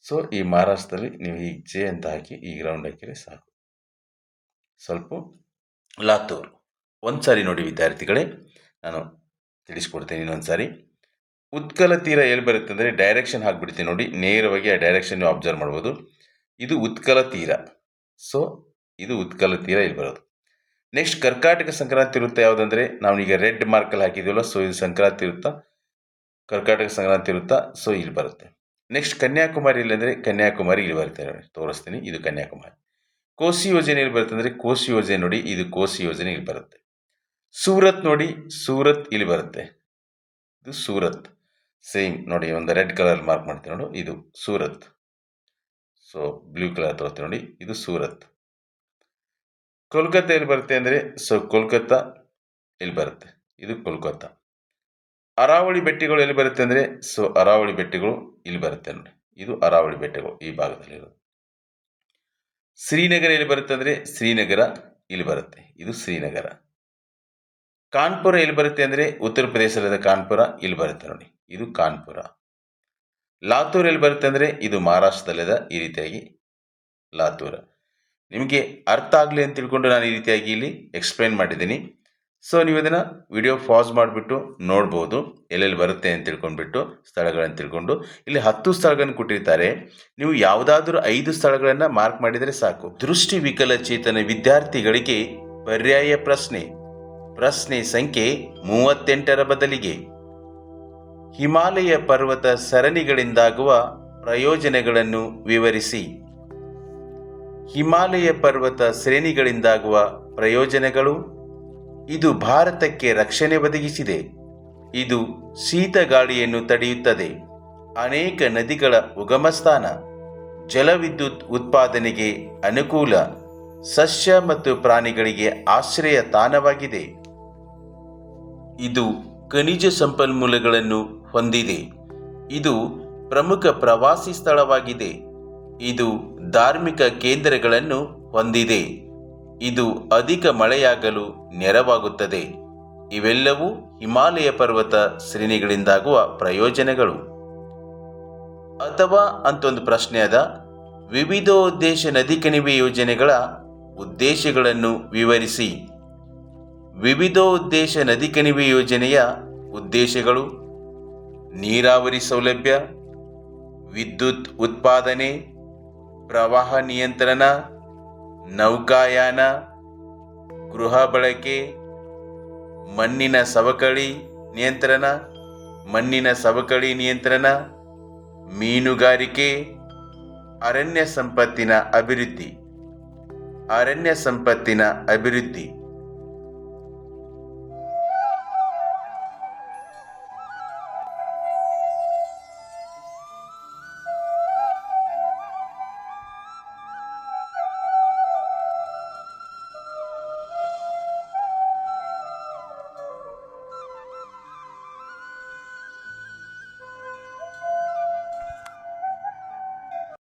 [SPEAKER 1] ಸೊ ಈ ಮಹಾರಾಷ್ಟ್ರದಲ್ಲಿ ನೀವು ಈಗ ಜೆ ಅಂತ ಹಾಕಿ ಈಗ ರೌಂಡ್ ಹಾಕಿದರೆ ಸಾಕು. ಸ್ವಲ್ಪ ಲಾತೂರ್. ಒಂದು ಸಾರಿ ನೋಡಿ ವಿದ್ಯಾರ್ಥಿಗಳೇ, ನಾನು ತಿಳಿಸ್ಕೊಡ್ತೇನೆ ಇನ್ನೊಂದು ಸಾರಿ. ಉತ್ಕಲ ತೀರ ಎಲ್ಲಿ ಬರುತ್ತೆ ಅಂದರೆ ಡೈರೆಕ್ಷನ್ ಹಾಕ್ಬಿಡ್ತೀನಿ ನೋಡಿ, ನೇರವಾಗಿ ಆ ಡೈರೆಕ್ಷನ್ ನೀವು ಅಬ್ಸರ್ವ್ ಮಾಡ್ಬೋದು. ಇದು ಉತ್ಕಲ ತೀರ. ಸೊ ಇದು ಉತ್ಕಲ ತೀರ ಇಲ್ಲಿ ಬರೋದು. ನೆಕ್ಸ್ಟ್ ಕರ್ಕಾಟಕ ಸಂಕ್ರಾಂತಿ ವೃತ್ತ ಯಾವುದಂದರೆ ನಾವು ಈಗ ರೆಡ್ ಮಾರ್ಕಲ್ಲಿ ಹಾಕಿದ್ದೀವಲ್ಲ, ಸೊ ಇದು ಸಂಕ್ರಾಂತಿ ವೃತ್ತ, ಕರ್ಕಾಟಕ ಸಂಕ್ರಾಂತಿ ವೃತ್ತ. ಸೊ ಇಲ್ಲಿ ಬರುತ್ತೆ. ನೆಕ್ಸ್ಟ್ ಕನ್ಯಾಕುಮಾರಿ ಇಲ್ಲಂದರೆ ಕನ್ಯಾಕುಮಾರಿ ಇಲ್ಲಿ ಬರುತ್ತೆ ನೋಡಿ, ತೋರಿಸ್ತೀನಿ. ಇದು ಕನ್ಯಾಕುಮಾರಿ. ಕೋಸಿ ಯೋಜನೆ ಇಲ್ಲಿ ಬರುತ್ತೆ ಅಂದರೆ ಕೋಸಿ ಯೋಜನೆ ನೋಡಿ, ಇದು ಕೋಸಿ ಯೋಜನೆ ಇಲ್ಲಿ ಬರುತ್ತೆ. ಸೂರತ್ ನೋಡಿ, ಸೂರತ್ ಇಲ್ಲಿ ಬರುತ್ತೆ. ಇದು ಸೂರತ್ ಸೇಮ್ ನೋಡಿ, ಒಂದು ರೆಡ್ ಕಲರ್ ಮಾರ್ಕ್ ಮಾಡ್ತೀನಿ ನೋಡಿ, ಇದು ಸೂರತ್. ಸೊ ಬ್ಲೂ ಕಲರ್ ತೋರಿಸ್ತೀನಿ ನೋಡಿ, ಇದು ಸೂರತ್. ಕೋಲ್ಕತ್ತಾ ಎಲ್ಲಿ ಬರುತ್ತೆ ಅಂದರೆ ಸೊ ಕೋಲ್ಕತ್ತಾ ಇಲ್ಲಿ ಬರುತ್ತೆ, ಇದು ಕೋಲ್ಕತ್ತಾ. ಅರಾವಳಿ ಬೆಟ್ಟಗಳು ಎಲ್ಲಿ ಬರುತ್ತೆ ಅಂದರೆ ಸೊ ಅರಾವಳಿ ಬೆಟ್ಟಗಳು ಇಲ್ಲಿ ಬರುತ್ತೆ ನೋಡಿ, ಇದು ಅರಾವಳಿ ಬೆಟ್ಟಗಳು ಈ ಭಾಗದಲ್ಲಿರೋದು. ಶ್ರೀನಗರ ಎಲ್ಲಿ ಬರುತ್ತೆ ಅಂದರೆ ಶ್ರೀನಗರ ಇಲ್ಲಿ ಬರುತ್ತೆ, ಇದು ಶ್ರೀನಗರ. ಕಾನ್ಪುರ ಎಲ್ಲಿ ಬರುತ್ತೆ ಅಂದರೆ ಉತ್ತರ ಪ್ರದೇಶದ ಕಾನ್ಪುರ ಇಲ್ಲಿ ಬರುತ್ತೆ ನೋಡಿ, ಇದು ಕಾನ್ಪುರ. ಲಾತೂರ್ ಎಲ್ಲಿ ಬರುತ್ತೆ ಅಂದರೆ ಇದು ಮಹಾರಾಷ್ಟ್ರದಲ್ಲಿದೆ, ಈ ರೀತಿಯಾಗಿ ಲಾತೂರ. ನಿಮಗೆ ಅರ್ಥ ಆಗಲಿ ಅಂತ ತಿಳ್ಕೊಂಡು ನಾನು ಈ ರೀತಿಯಾಗಿ ಇಲ್ಲಿ ಎಕ್ಸ್ಪ್ಲೈನ್ ಮಾಡಿದ್ದೀನಿ. ಸೊ ನೀವು ಇದನ್ನು ವಿಡಿಯೋ ಪಾಸ್ ಮಾಡಿಬಿಟ್ಟು ನೋಡ್ಬೋದು, ಎಲ್ಲೆಲ್ಲಿ ಬರುತ್ತೆ ಅಂತ ತಿಳ್ಕೊಂಡ್ಬಿಟ್ಟು ಸ್ಥಳಗಳನ್ನು ತಿಳ್ಕೊಂಡು. ಇಲ್ಲಿ 10 ಸ್ಥಳಗಳನ್ನು ಕೊಟ್ಟಿರ್ತಾರೆ, ನೀವು ಯಾವುದಾದ್ರೂ 5 ಸ್ಥಳಗಳನ್ನು ಮಾರ್ಕ್ ಮಾಡಿದರೆ ಸಾಕು. ದೃಷ್ಟಿ ವಿಕಲಚೇತನ ವಿದ್ಯಾರ್ಥಿಗಳಿಗೆ ಪರ್ಯಾಯ ಪ್ರಶ್ನೆ. ಪ್ರಶ್ನೆ ಸಂಖ್ಯೆ 38ರ ಬದಲಿಗೆ ಹಿಮಾಲಯ ಪರ್ವತ ಸರಣಿಗಳಿಂದಾಗುವ ಪ್ರಯೋಜನಗಳನ್ನು ವಿವರಿಸಿ. ಹಿಮಾಲಯ ಪರ್ವತ ಶ್ರೇಣಿಗಳಿಂದಾಗುವ ಪ್ರಯೋಜನಗಳು: ಇದು ಭಾರತಕ್ಕೆ ರಕ್ಷಣೆ ಒದಗಿಸಿದೆ. ಇದು ಶೀತ ಗಾಳಿಯನ್ನು ತಡೆಯುತ್ತದೆ. ಅನೇಕ ನದಿಗಳ ಉಗಮಸ್ಥಾನ, ಜಲವಿದ್ಯುತ್ ಉತ್ಪಾದನೆಗೆ ಅನುಕೂಲ, ಸಸ್ಯ ಮತ್ತು ಪ್ರಾಣಿಗಳಿಗೆ ಆಶ್ರಯ ತಾಣವಾಗಿದೆ. ಇದು ಖನಿಜ ಸಂಪನ್ಮೂಲಗಳನ್ನು ಹೊಂದಿದೆ. ಇದು ಪ್ರಮುಖ ಪ್ರವಾಸಿ ಸ್ಥಳವಾಗಿದೆ. ಇದು ಧಾರ್ಮಿಕ ಕೇಂದ್ರಗಳನ್ನು ಹೊಂದಿದೆ. ಇದು ಅಧಿಕ ಮಳೆಯಾಗಲು ನೆರವಾಗುತ್ತದೆ. ಇವೆಲ್ಲವೂ ಹಿಮಾಲಯ ಪರ್ವತ ಶ್ರೇಣಿಗಳಿಂದಾಗುವ ಪ್ರಯೋಜನಗಳು. ಅಥವಾ ಅಂತ ಒಂದು ಪ್ರಶ್ನೆ ಅದ, ವಿವಿಧೋದ್ದೇಶ ನದಿ ಕಣಿವೆ ಯೋಜನೆಗಳ ಉದ್ದೇಶಗಳನ್ನು ವಿವರಿಸಿ. ವಿವಿಧೋದ್ದೇಶ ನದಿ ಕಣಿವೆ ಯೋಜನೆಯ ಉದ್ದೇಶಗಳು: ನೀರಾವರಿ ಸೌಲಭ್ಯ, ವಿದ್ಯುತ್ ಉತ್ಪಾದನೆ, ಪ್ರವಾಹ ನಿಯಂತ್ರಣ, ನೌಕಾಯಾನ, ಗೃಹ ಬಳಕೆ, ಮಣ್ಣಿನ ಸವಕಳಿ ನಿಯಂತ್ರಣ, ಮೀನುಗಾರಿಕೆ, ಅರಣ್ಯ ಸಂಪತ್ತಿನ ಅಭಿವೃದ್ಧಿ.